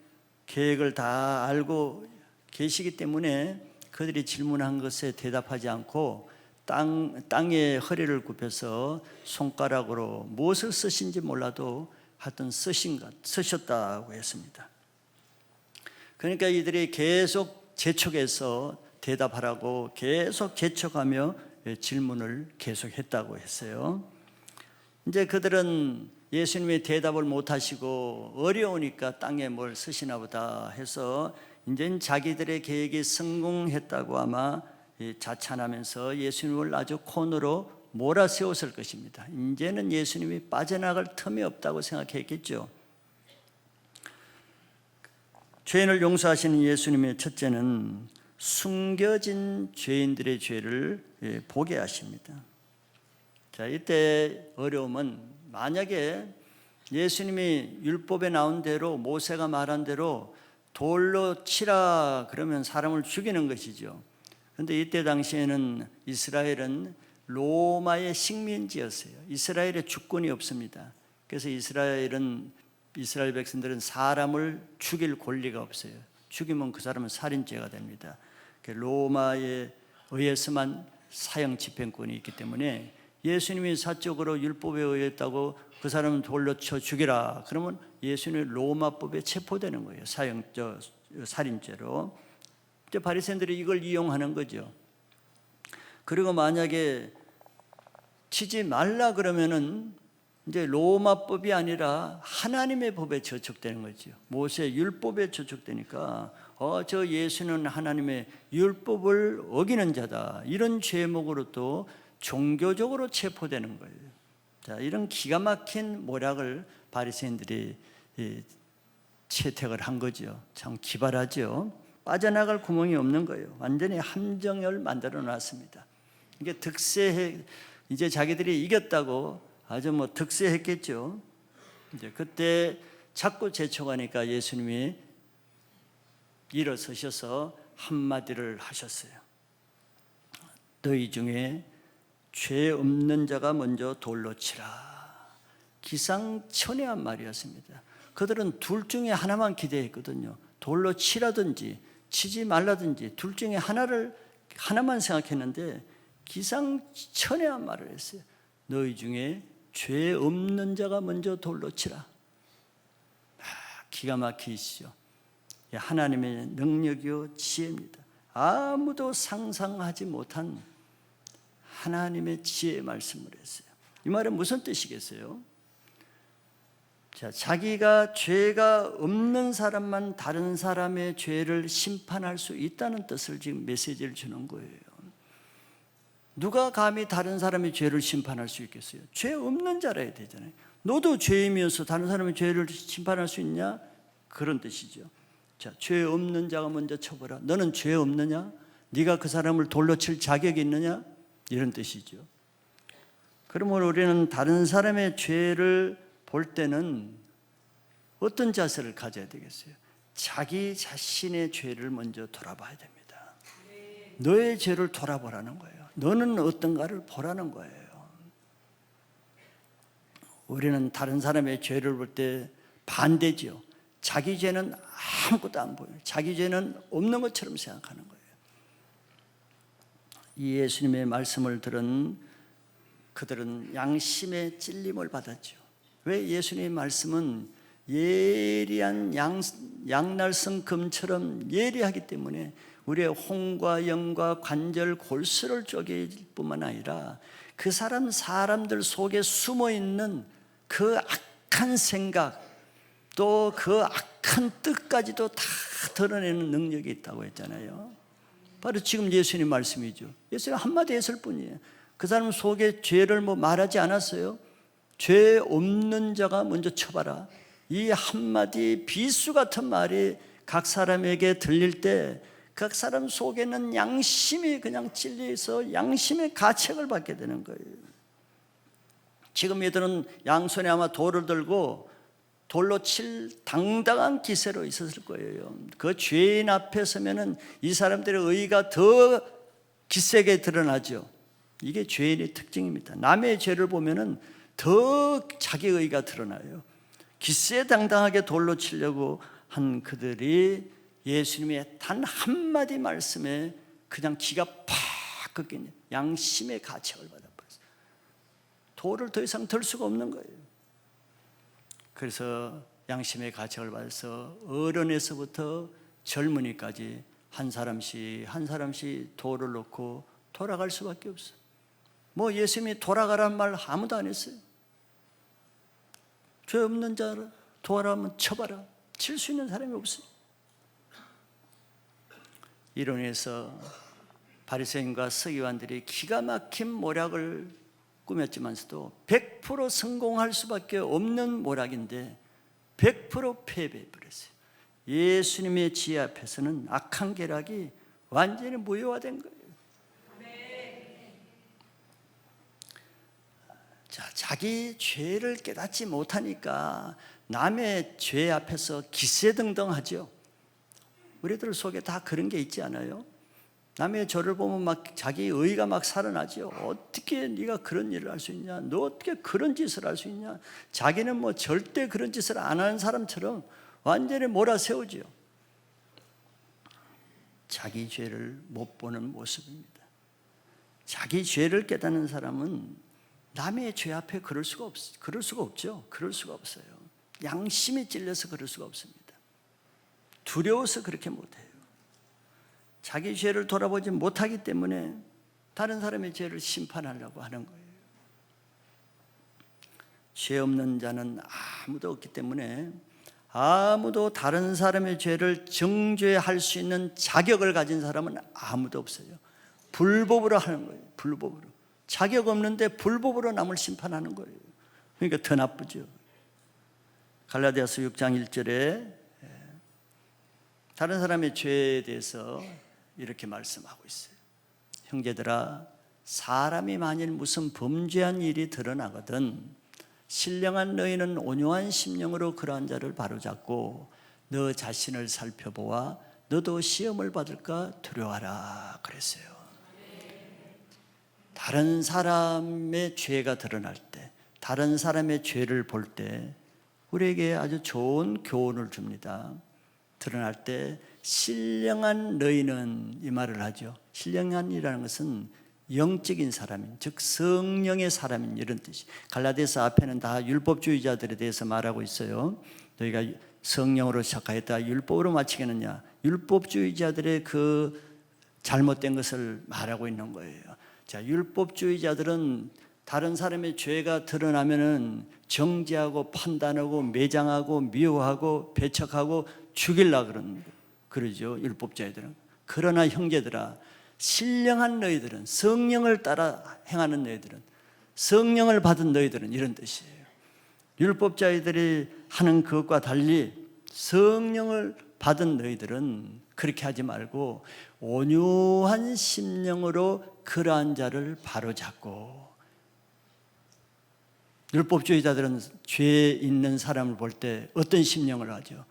계획을 다 알고 계시기 때문에 그들이 질문한 것에 대답하지 않고 땅에 허리를 굽혀서 손가락으로 무엇을 쓰신지 몰라도 하여튼 쓰셨다고 했습니다. 그러니까 이들이 계속 재촉해서 대답하라고 계속 재촉하며 질문을 계속했다고 했어요. 이제 그들은 예수님이 대답을 못하시고 어려우니까 땅에 뭘 쓰시나 보다 해서 이제 자기들의 계획이 성공했다고 아마 자찬하면서 예수님을 아주 코너로 몰아세웠을 것입니다. 이제는 예수님이 빠져나갈 틈이 없다고 생각했겠죠. 죄인을 용서하시는 예수님의 첫째는 숨겨진 죄인들의 죄를 보게 하십니다. 자, 이때 어려움은 만약에 예수님이 율법에 나온 대로 모세가 말한 대로 돌로 치라 그러면 사람을 죽이는 것이죠. 그런데 이때 당시에는 이스라엘은 로마의 식민지였어요. 이스라엘에 주권이 없습니다. 그래서 이스라엘 백성들은 사람을 죽일 권리가 없어요. 죽이면 그 사람은 살인죄가 됩니다. 로마에 의해서만 사형 집행권이 있기 때문에 예수님이 사적으로 율법에 의했다고 그 사람은 돌로 쳐 죽이라 그러면 예수님이 로마법에 체포되는 거예요. 살인죄로. 이제 바리새인들이 이걸 이용하는 거죠. 그리고 만약에 치지 말라 그러면은 이제 로마법이 아니라 하나님의 법에 저촉되는 거죠. 모세 율법에 저촉되니까 저 예수는 하나님의 율법을 어기는 자다. 이런 죄목으로 또 종교적으로 체포되는 거예요. 자, 이런 기가 막힌 모략을 바리새인들이 채택을 한 거죠. 참 기발하죠. 빠져나갈 구멍이 없는 거예요. 완전히 함정을 만들어 놨습니다. 이게 이제 자기들이 이겼다고 아주 득세했겠죠. 이제 그때 자꾸 재촉하니까 예수님이 일어서셔서 한마디를 하셨어요. 너희 중에 죄 없는 자가 먼저 돌로 치라. 기상천외한 말이었습니다. 그들은 둘 중에 하나만 기대했거든요. 돌로 치라든지 치지 말라든지 둘 중에 하나만 생각했는데 기상천외한 말을 했어요. 너희 중에 죄 없는 자가 먼저 돌로 치라. 기가 막히시죠. 하나님의 능력이요 지혜입니다. 아무도 상상하지 못한 하나님의 지혜의 말씀을 했어요. 이 말은 무슨 뜻이겠어요? 자, 자기가 죄가 없는 사람만 다른 사람의 죄를 심판할 수 있다는 뜻을 지금 메시지를 주는 거예요. 누가 감히 다른 사람의 죄를 심판할 수 있겠어요? 죄 없는 자라야 되잖아요. 너도 죄인이어서 다른 사람의 죄를 심판할 수 있냐? 그런 뜻이죠. 자, 죄 없는 자가 먼저 쳐보라. 너는 죄 없느냐? 네가 그 사람을 돌로 칠 자격이 있느냐? 이런 뜻이죠. 그러면 우리는 다른 사람의 죄를 볼 때는 어떤 자세를 가져야 되겠어요? 자기 자신의 죄를 먼저 돌아봐야 됩니다. 너의 죄를 돌아보라는 거예요. 너는 어떤가를 보라는 거예요. 우리는 다른 사람의 죄를 볼 때 반대죠. 자기 죄는 아무것도 안 보여요. 자기 죄는 없는 것처럼 생각하는 거예요. 이 예수님의 말씀을 들은 그들은 양심의 찔림을 받았죠. 왜? 예수님의 말씀은 예리한 양날성 금처럼 예리하기 때문에 우리의 홍과 영과 관절 골수를 쪼갤 뿐만 아니라 그 사람들 속에 숨어있는 그 악한 생각 또 그 악한 뜻까지도 다 드러내는 능력이 있다고 했잖아요. 바로 지금 예수님 말씀이죠. 예수님 한마디 했을 뿐이에요. 그 사람 속에 죄를 말하지 않았어요. 죄 없는 자가 먼저 쳐봐라. 이 한마디 비수 같은 말이 각 사람에게 들릴 때 각 사람 속에는 양심이 그냥 찔려서 양심의 가책을 받게 되는 거예요. 지금 얘들은 양손에 아마 돌을 들고 돌로 칠 당당한 기세로 있었을 거예요. 그 죄인 앞에 서면은 이 사람들의 의의가 더 기세게 드러나죠. 이게 죄인의 특징입니다. 남의 죄를 보면은 더 자기 의의가 드러나요. 기세당당하게 돌로 치려고 한 그들이 예수님의 단 한마디 말씀에 그냥 기가 팍 꺾인 양심의 가책을 받아버렸어요. 돌을 더 이상 들 수가 없는 거예요. 그래서 양심의 가책을 받아서 어른에서부터 젊은이까지 한 사람씩 돌을 놓고 돌아갈 수밖에 없어요. 예수님이 돌아가라는 말 아무도 안 했어요. 죄 없는 자를 돌아가면 쳐봐라. 칠 수 있는 사람이 없어요. 이로 인해서 바리새인과 서기관들이 기가 막힌 모략을 꾸몄지만서도 100% 성공할 수밖에 없는 모략인데 100% 패배해버렸어요. 예수님의 지혜 앞에서는 악한 계략이 완전히 무효화된 거예요. 자기 죄를 깨닫지 못하니까 남의 죄 앞에서 기세등등하죠. 우리들 속에 다 그런 게 있지 않아요? 남의 죄를 보면 막 자기 의의가 막 살아나죠. 어떻게 네가 그런 일을 할 수 있냐? 너 어떻게 그런 짓을 할 수 있냐? 자기는 절대 그런 짓을 안 하는 사람처럼 완전히 몰아세우죠. 자기 죄를 못 보는 모습입니다. 자기 죄를 깨닫는 사람은 남의 죄 앞에 그럴 수가 없죠. 그럴 수가 없어요. 양심이 찔려서 그럴 수가 없습니다. 두려워서 그렇게 못해요. 자기 죄를 돌아보지 못하기 때문에 다른 사람의 죄를 심판하려고 하는 거예요. 죄 없는 자는 아무도 없기 때문에 아무도 다른 사람의 죄를 정죄할 수 있는 자격을 가진 사람은 아무도 없어요. 불법으로 하는 거예요. 불법으로. 자격 없는데 불법으로 남을 심판하는 거예요. 그러니까 더 나쁘죠. 갈라디아서 6장 1절에 다른 사람의 죄에 대해서 이렇게 말씀하고 있어요. 형제들아, 사람이 만일 무슨 범죄한 일이 드러나거든 신령한 너희는 온유한 심령으로 그러한 자를 바로잡고 너 자신을 살펴보아 너도 시험을 받을까 두려워하라 그랬어요. 다른 사람의 죄가 드러날 때, 다른 사람의 죄를 볼 때 우리에게 아주 좋은 교훈을 줍니다. 드러날 때 신령한 너희는 이 말을 하죠. 신령한이라는 것은 영적인 사람인, 즉 성령의 사람인 이런 뜻이. 갈라디아서 앞에는 다 율법주의자들에 대해서 말하고 있어요. 너희가 성령으로 시작하였다 율법으로 마치겠느냐. 율법주의자들의 그 잘못된 것을 말하고 있는 거예요. 자, 율법주의자들은 다른 사람의 죄가 드러나면은 정죄하고 판단하고 매장하고 미워하고 배척하고 죽이려고 그러죠. 율법자들은. 그러나 형제들아, 신령한 너희들은, 성령을 따라 행하는 너희들은, 성령을 받은 너희들은 이런 뜻이에요. 율법자들이 하는 것과 달리 성령을 받은 너희들은 그렇게 하지 말고 온유한 심령으로 그러한 자를 바로잡고. 율법주의자들은 죄 있는 사람을 볼 때 어떤 심령을 하죠?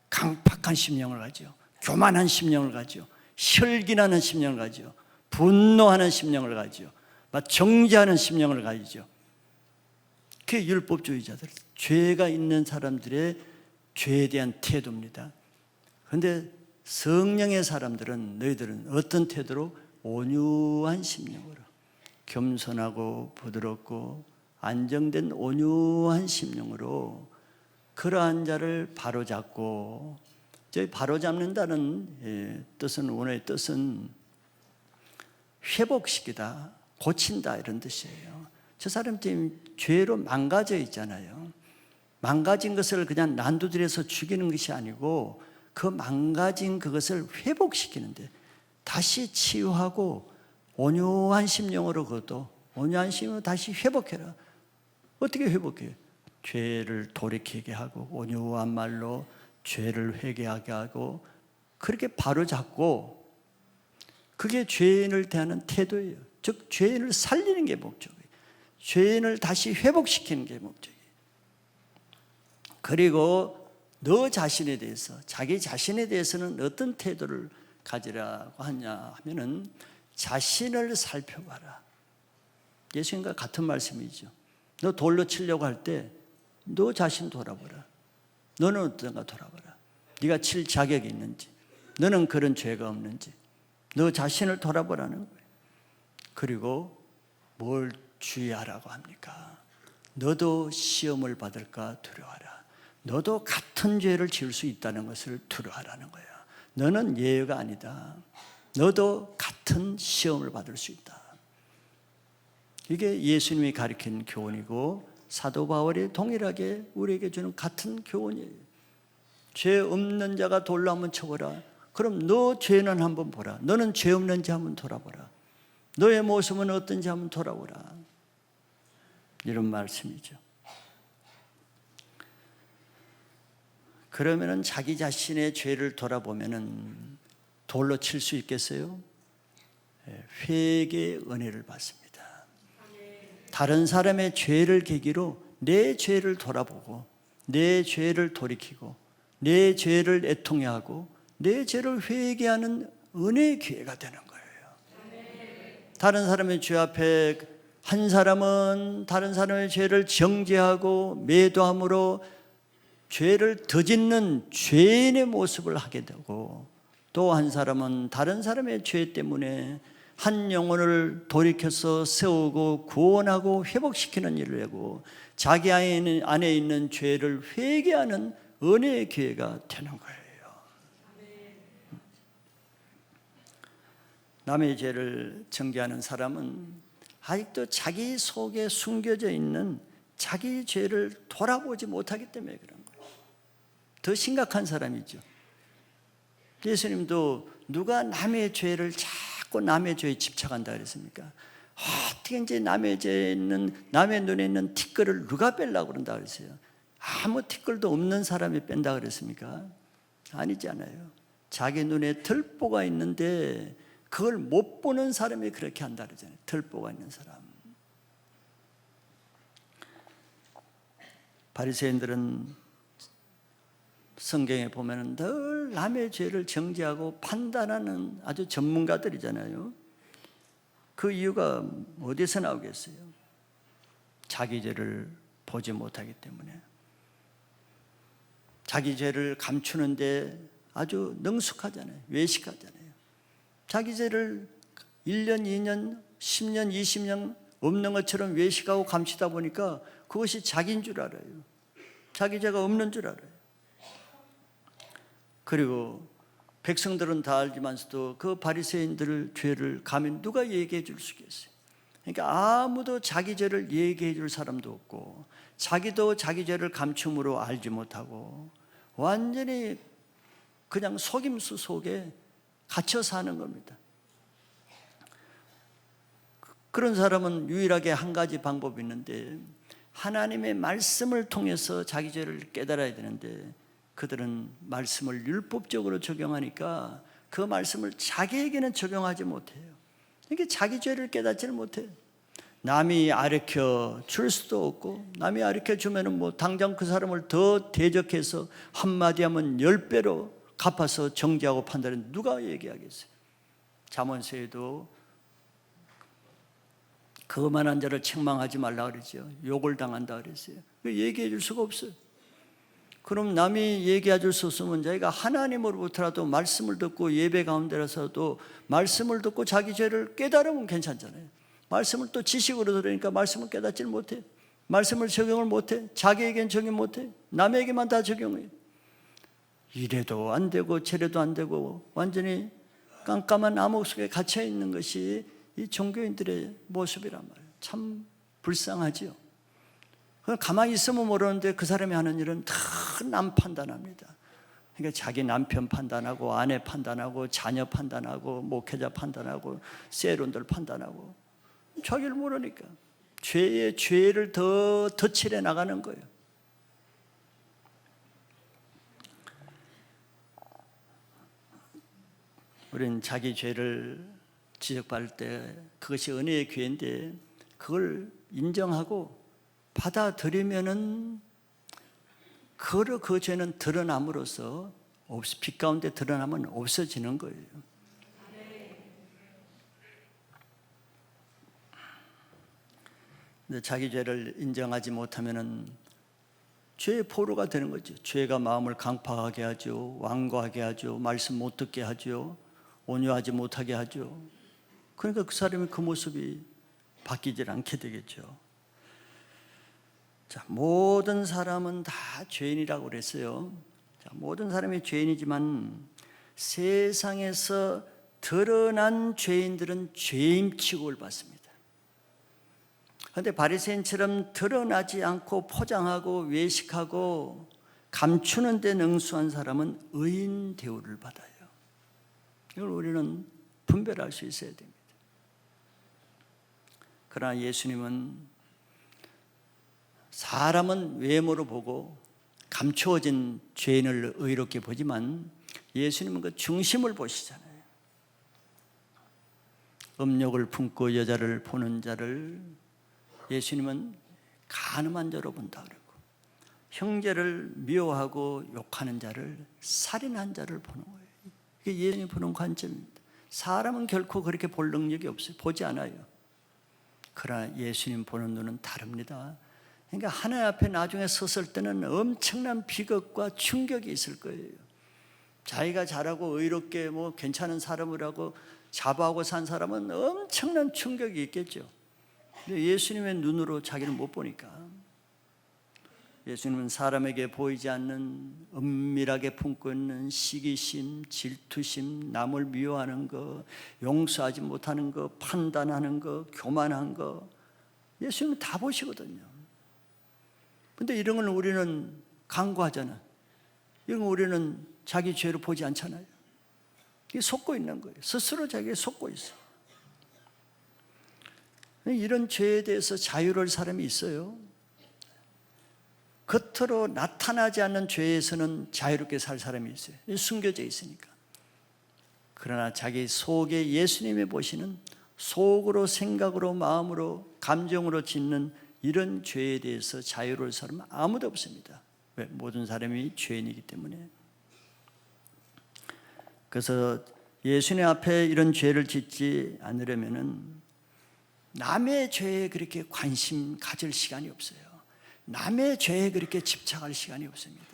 강팍한 심령을 가지고, 교만한 심령을 가지고, 혈기나는 심령을 가지고, 분노하는 심령을 가지고, 정죄하는 심령을 가지죠. 그게 율법주의자들, 죄가 있는 사람들의 죄에 대한 태도입니다. 그런데 성령의 사람들은, 너희들은 어떤 태도로? 온유한 심령으로, 겸손하고 부드럽고 안정된 온유한 심령으로 그러한 자를 바로잡고, 저희 바로잡는다는 뜻은, 원어의 뜻은 회복시키다, 고친다 이런 뜻이에요. 저 사람 지금 죄로 망가져 있잖아요. 망가진 것을 그냥 난도질해서 죽이는 것이 아니고 그 망가진 그것을 회복시키는데, 다시 치유하고 온유한 심령으로, 그것도 온유한 심령으로 다시 회복해라. 어떻게 회복해요? 죄를 돌이키게 하고 온유한 말로 죄를 회개하게 하고 그렇게 바로잡고, 그게 죄인을 대하는 태도예요. 즉 죄인을 살리는 게 목적이에요. 죄인을 다시 회복시키는 게 목적이에요. 그리고 너 자신에 대해서, 자기 자신에 대해서는 어떤 태도를 가지라고 하냐 하면은, 자신을 살펴봐라. 예수님과 같은 말씀이죠. 너 돌로 치려고 할 때 너 자신 돌아보라. 너는 어떤가 돌아보라. 네가 칠 자격이 있는지, 너는 그런 죄가 없는지 너 자신을 돌아보라는 거예요. 그리고 뭘 주의하라고 합니까? 너도 시험을 받을까 두려워하라. 너도 같은 죄를 지을 수 있다는 것을 두려워하라는 거예요. 너는 예외가 아니다. 너도 같은 시험을 받을 수 있다. 이게 예수님이 가르친 교훈이고 사도 바울이 동일하게 우리에게 주는 같은 교훈이에요. 죄 없는 자가 돌로 한번 쳐보라. 그럼 너 죄는 한번 보라. 너는 죄 없는지 한번 돌아보라. 너의 모습은 어떤지 한번 돌아보라. 이런 말씀이죠. 그러면은 자기 자신의 죄를 돌아보면은 돌로 칠 수 있겠어요? 회개의 은혜를 받습니다. 다른 사람의 죄를 계기로 내 죄를 돌아보고 내 죄를 돌이키고 내 죄를 애통해하고 내 죄를 회개하는 은혜의 기회가 되는 거예요. 다른 사람의 죄 앞에 한 사람은 다른 사람의 죄를 정죄하고 매도함으로 죄를 더 짓는 죄인의 모습을 하게 되고, 또 한 사람은 다른 사람의 죄 때문에 한 영혼을 돌이켜서 세우고 구원하고 회복시키는 일을 하고 자기 안에 있는 죄를 회개하는 은혜의 기회가 되는 거예요. 남의 죄를 정죄하는 사람은 아직도 자기 속에 숨겨져 있는 자기 죄를 돌아보지 못하기 때문에 그런 거예요. 더 심각한 사람이죠. 예수님도 누가 남의 죄를 자꾸 남의 죄에 집착한다 그랬습니까? 어떻게 이제 남의 죄에 있는, 남의 눈에 있는 티끌을 누가 빼려고 그런다 그랬어요? 아무 티끌도 없는 사람이 뺀다 그랬습니까? 아니잖아요. 자기 눈에 들보가 있는데 그걸 못 보는 사람이 그렇게 한다 그러잖아요. 들보가 있는 사람. 바리새인들은 성경에 보면 늘 남의 죄를 정죄하고 판단하는 아주 전문가들이잖아요. 그 이유가 어디서 나오겠어요? 자기 죄를 보지 못하기 때문에. 자기 죄를 감추는데 아주 능숙하잖아요. 외식하잖아요. 자기 죄를 1년, 2년, 10년, 20년 없는 것처럼 외식하고 감추다 보니까 그것이 자기인 줄 알아요. 자기 죄가 없는 줄 알아요. 그리고 백성들은 다 알지만서도 그 바리새인들 죄를 감히 누가 얘기해 줄 수 있겠어요? 그러니까 아무도 자기 죄를 얘기해 줄 사람도 없고 자기도 자기 죄를 감춤으로 알지 못하고 완전히 그냥 속임수 속에 갇혀 사는 겁니다. 그런 사람은 유일하게 한 가지 방법이 있는데, 하나님의 말씀을 통해서 자기 죄를 깨달아야 되는데 그들은 말씀을 율법적으로 적용하니까 그 말씀을 자기에게는 적용하지 못해요. 그러니까 자기 죄를 깨닫지를 못해요. 남이 가르쳐 줄 수도 없고, 남이 가르쳐 주면은 뭐 당장 그 사람을 더 대적해서 한마디 하면 10배로 갚아서 정죄하고 판단은 누가 얘기하겠어요? 잠언서에도 거만한 자를 책망하지 말라 그랬죠. 욕을 당한다 그랬어요. 얘기해 줄 수가 없어요. 그럼 남이 얘기해 줄 수 없으면 자기가 하나님으로부터라도 말씀을 듣고 예배 가운데라서도 말씀을 듣고 자기 죄를 깨달으면 괜찮잖아요. 말씀을 또 지식으로 들으니까 말씀을 깨닫지를 못해. 말씀을 적용을 못해. 자기에겐 적용 못해. 남에게만 다 적용해. 이래도 안 되고 저래도 안 되고 완전히 깜깜한 암흑 속에 갇혀 있는 것이 이 종교인들의 모습이란 말이에요. 참 불쌍하지요. 가만히 있으면 모르는데 그 사람이 하는 일은 다 남 판단합니다. 그러니까 자기 남편 판단하고 아내 판단하고 자녀 판단하고 목회자 판단하고 세론들 판단하고 자기를 모르니까 죄의 죄를 더 덧칠해 나가는 거예요. 우리는 자기 죄를 지적받을 때 그것이 은혜의 기회인데 그걸 인정하고 받아들이면은 그 죄는 드러남으로써 빛 가운데 드러나면 없어지는 거예요. 근데 자기 죄를 인정하지 못하면은 죄의 포로가 되는 거죠. 죄가 마음을 강팍하게 하죠. 완고하게 하죠. 말씀 못 듣게 하죠. 온유하지 못하게 하죠. 그러니까 그 사람의 그 모습이 바뀌질 않게 되겠죠. 자, 모든 사람은 다 죄인이라고 그랬어요. 자, 모든 사람이 죄인이지만 세상에서 드러난 죄인들은 죄인 취급을 받습니다. 그런데 바리새인처럼 드러나지 않고 포장하고 외식하고 감추는 데 능수한 사람은 의인 대우를 받아요. 이걸 우리는 분별할 수 있어야 됩니다. 그러나 예수님은 사람은 외모로 보고 감추어진 죄인을 의롭게 보지만 예수님은 그 중심을 보시잖아요. 음욕을 품고 여자를 보는 자를 예수님은 간음한 자로 본다 그러고 형제를 미워하고 욕하는 자를 살인한 자를 보는 거예요. 이게 예수님이 보는 관점입니다. 사람은 결코 그렇게 볼 능력이 없어요. 보지 않아요. 그러나 예수님 보는 눈은 다릅니다. 그러니까 하나님 앞에 나중에 섰을 때는 엄청난 비극과 충격이 있을 거예요. 자기가 잘하고 의롭게 뭐 괜찮은 사람이라고 자부하고 산 사람은 엄청난 충격이 있겠죠. 근데 예수님의 눈으로 자기를 못 보니까 예수님은 사람에게 보이지 않는 은밀하게 품고 있는 시기심, 질투심, 남을 미워하는 거, 용서하지 못하는 거, 판단하는 거, 교만한 거 예수님은 다 보시거든요. 근데 이런 걸 우리는 간과하잖아. 이런 거 우리는 자기 죄로 보지 않잖아요. 이게 속고 있는 거예요. 스스로 자기에 속고 있어. 이런 죄에 대해서 자유로울 사람이 있어요. 겉으로 나타나지 않는 죄에서는 자유롭게 살 사람이 있어요. 숨겨져 있으니까. 그러나 자기 속에 예수님이 보시는 속으로 생각으로 마음으로 감정으로 짓는 이런 죄에 대해서 자유로울 사람은 아무도 없습니다. 왜? 모든 사람이 죄인이기 때문에. 그래서 예수님 앞에 이런 죄를 짓지 않으려면은 남의 죄에 그렇게 관심 가질 시간이 없어요. 남의 죄에 그렇게 집착할 시간이 없습니다.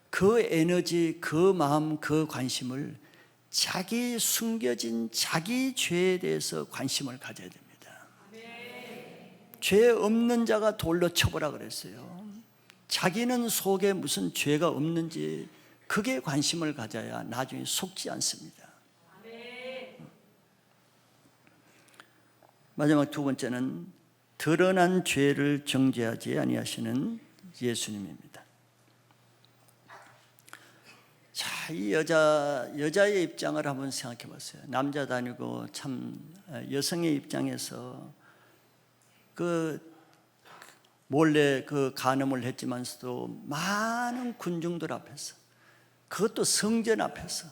그 에너지, 그 마음, 그 관심을 자기 숨겨진 자기 죄에 대해서 관심을 가져야 됩니다. 죄 없는 자가 돌로 쳐보라 그랬어요. 자기는 속에 무슨 죄가 없는지 그게 관심을 가져야 나중에 속지 않습니다. 마지막 두 번째는 드러난 죄를 정죄하지 아니하시는 예수님입니다. 자, 이 여자의 입장을 한번 생각해 봤어요. 남자도 아니고 참 여성의 입장에서 그 몰래 그 간음을 했지만서도 많은 군중들 앞에서, 그것도 성전 앞에서,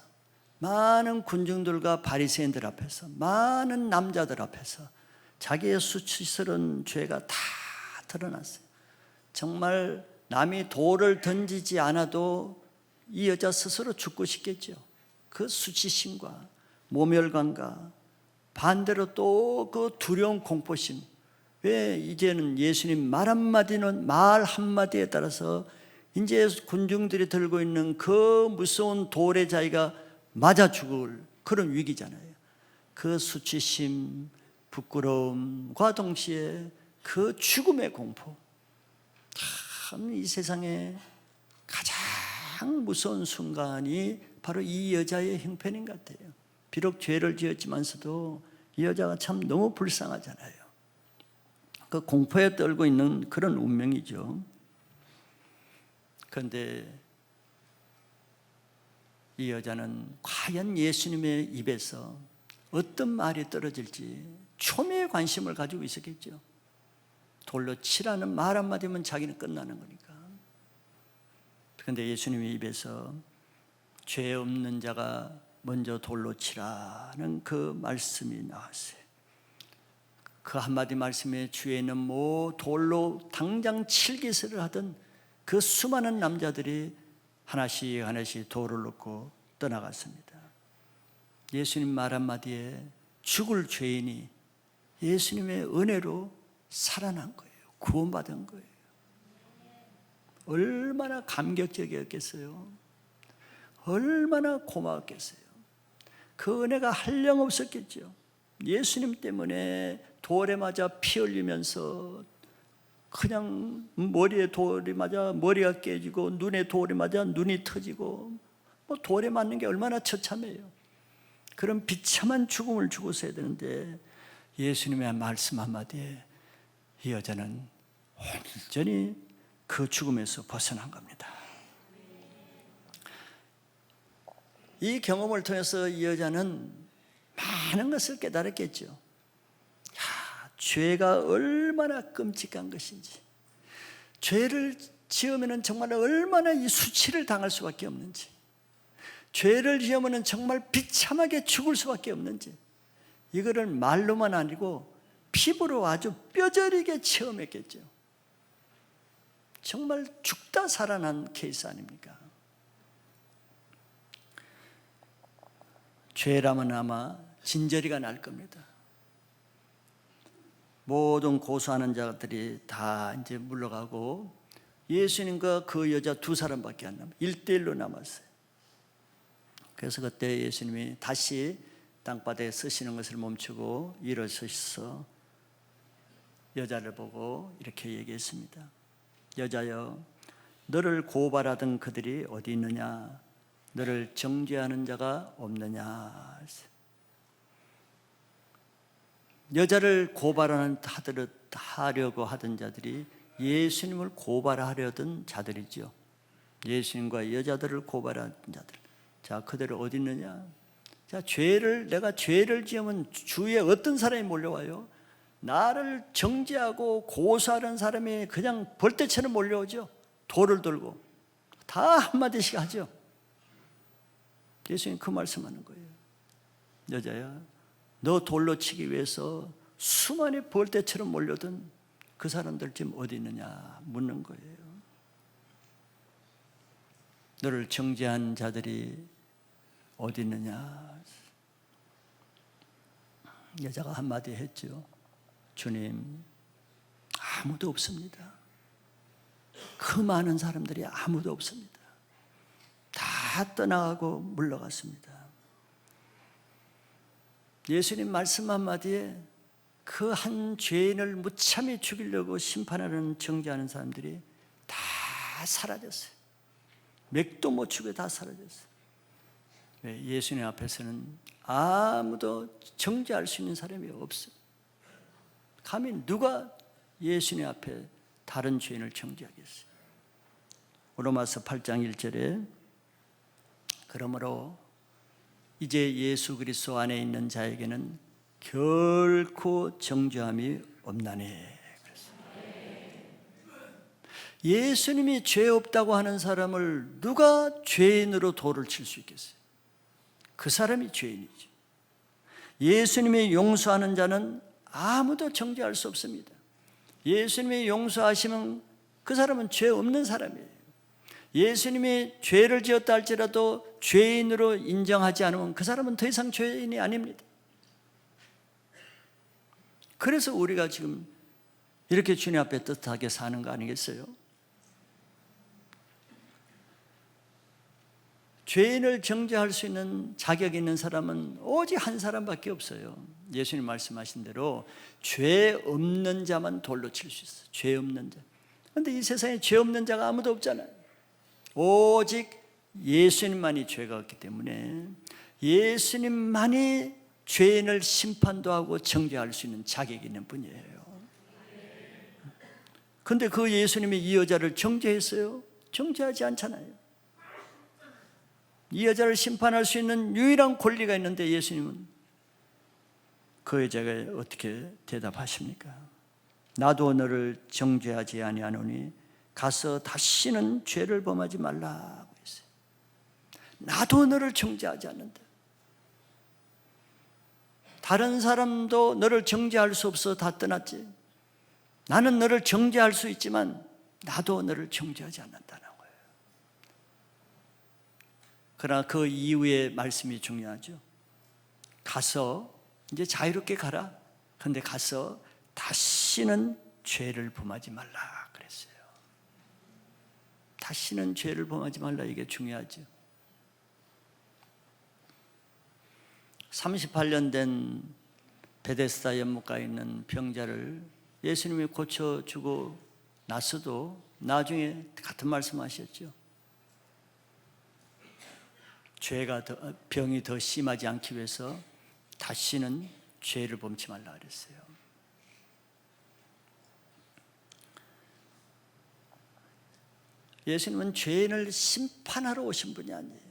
많은 군중들과 바리새인들 앞에서, 많은 남자들 앞에서 자기의 수치스러운 죄가 다 드러났어요. 정말 남이 돌을 던지지 않아도 이 여자 스스로 죽고 싶겠죠. 그 수치심과 모멸감과 반대로 또 그 두려운 공포심, 왜 이제는 예수님 말 한마디에 따라서 이제 군중들이 들고 있는 그 무서운 돌의 자위가 맞아 죽을 그런 위기잖아요. 그 수치심, 부끄러움과 동시에 그 죽음의 공포, 참 이 세상에 가장 무서운 순간이 바로 이 여자의 형편인 것 같아요. 비록 죄를 지었지만서도 이 여자가 참 너무 불쌍하잖아요. 그 공포에 떨고 있는 그런 운명이죠. 그런데 이 여자는 과연 예수님의 입에서 어떤 말이 떨어질지 초미의 관심을 가지고 있었겠죠. 돌로 치라는 말 한마디면 자기는 끝나는 거니까. 그런데 예수님의 입에서 죄 없는 자가 먼저 돌로 치라는 그 말씀이 나왔어요. 그 한마디 말씀에 주위에는 뭐 돌로 당장 칠기세를 하던 그 수많은 남자들이 하나씩 돌을 놓고 떠나갔습니다. 예수님 말 한마디에 죽을 죄인이 예수님의 은혜로 살아난 거예요. 구원받은 거예요. 얼마나 감격적이었겠어요. 얼마나 고마웠겠어요. 그 은혜가 한량없었겠죠. 예수님 때문에 돌에 맞아 피 흘리면서 그냥 머리에 돌이 맞아 머리가 깨지고 눈에 돌이 맞아 눈이 터지고 뭐 돌에 맞는 게 얼마나 처참해요. 그런 비참한 죽음을 죽었어야 되는데 예수님의 말씀 한마디에 이 여자는 온전히 그 죽음에서 벗어난 겁니다. 이 경험을 통해서 이 여자는 많은 것을 깨달았겠죠. 죄가 얼마나 끔찍한 것인지, 죄를 지으면 정말 얼마나 이 수치를 당할 수밖에 없는지, 죄를 지으면 정말 비참하게 죽을 수밖에 없는지, 이거를 말로만 아니고 피부로 아주 뼈저리게 체험했겠죠. 정말 죽다 살아난 케이스 아닙니까? 죄라면 아마 진저리가 날 겁니다. 모든 고소하는 자들이 다 이제 물러가고 예수님과 그 여자 두 사람밖에 안 남아요. 1대1로 남았어요. 그래서 그때 예수님이 다시 땅바닥에 쓰시는 것을 멈추고 일어서셔서 여자를 보고 이렇게 얘기했습니다. 여자여, 너를 고발하던 그들이 어디 있느냐? 너를 정죄하는 자가 없느냐? 여자를 고발하려고 하던 자들이 예수님을 고발하려던 자들이죠. 예수님과 여자들을 고발하는 자들. 자, 그들은 어디 있느냐? 자, 내가 죄를 지으면 주위에 어떤 사람이 몰려와요? 나를 정죄하고 고소하는 사람이 그냥 벌떼처럼 몰려오죠. 돌을 들고 다 한마디씩 하죠. 예수님 그 말씀하는 거예요. 여자야, 너 돌로 치기 위해서 수많이 벌떼처럼 몰려든 그 사람들 지금 어디 있느냐 묻는 거예요. 너를 정죄한 자들이 어디 있느냐. 여자가 한마디 했죠. 주님, 아무도 없습니다. 그 많은 사람들이 아무도 없습니다. 다 떠나가고 물러갔습니다. 예수님 말씀 한마디에 그 한 죄인을 무참히 죽이려고 심판하는 정죄하는 사람들이 다 사라졌어요. 맥도 못 추고 다 사라졌어요. 예수님 앞에서는 아무도 정죄할 수 있는 사람이 없어요. 감히 누가 예수님 앞에 다른 죄인을 정죄하겠어요? 로마서 8장 1절에 그러므로 이제 예수 그리스도 안에 있는 자에게는 결코 정죄함이 없나니. 예수님이 죄 없다고 하는 사람을 누가 죄인으로 돌을 칠 수 있겠어요? 그 사람이 죄인이죠. 예수님이 용서하는 자는 아무도 정죄할 수 없습니다. 예수님이 용서하시면 그 사람은 죄 없는 사람이에요. 예수님이 죄를 지었다 할지라도 죄인으로 인정하지 않으면 그 사람은 더 이상 죄인이 아닙니다. 그래서 우리가 지금 이렇게 주님 앞에 떳하게 사는 거 아니겠어요? 죄인을 정죄할 수 있는 자격이 있는 사람은 오직 한 사람밖에 없어요. 예수님 말씀하신 대로 죄 없는 자만 돌로 칠 수 있어요. 죄 없는 자. 그런데 이 세상에 죄 없는 자가 아무도 없잖아요. 오직 예수님만이 죄가 없기 때문에 예수님만이 죄인을 심판도 하고 정죄할 수 있는 자격이 있는 분이에요. 그런데 그 예수님이 이 여자를 정죄했어요? 정죄하지 않잖아요. 이 여자를 심판할 수 있는 유일한 권리가 있는데 예수님은 그 여자가 어떻게 대답하십니까? 나도 너를 정죄하지 아니하노니 가서 다시는 죄를 범하지 말라고 했어요. 나도 너를 정죄하지 않는다. 다른 사람도 너를 정죄할 수 없어 다 떠났지. 나는 너를 정죄할 수 있지만 나도 너를 정죄하지 않는다는 거예요. 그러나 그 이후의 말씀이 중요하죠. 가서 이제 자유롭게 가라. 그런데 가서 다시는 죄를 범하지 말라 그랬어요. 다시는 죄를 범하지 말라, 이게 중요하죠. 38년 된 베데스다 연못가에 있는 병자를 예수님이 고쳐주고 나서도 나중에 같은 말씀하셨죠. 병이 더 심하지 않기 위해서 다시는 죄를 범치 말라 그랬어요. 예수님은 죄인을 심판하러 오신 분이 아니에요.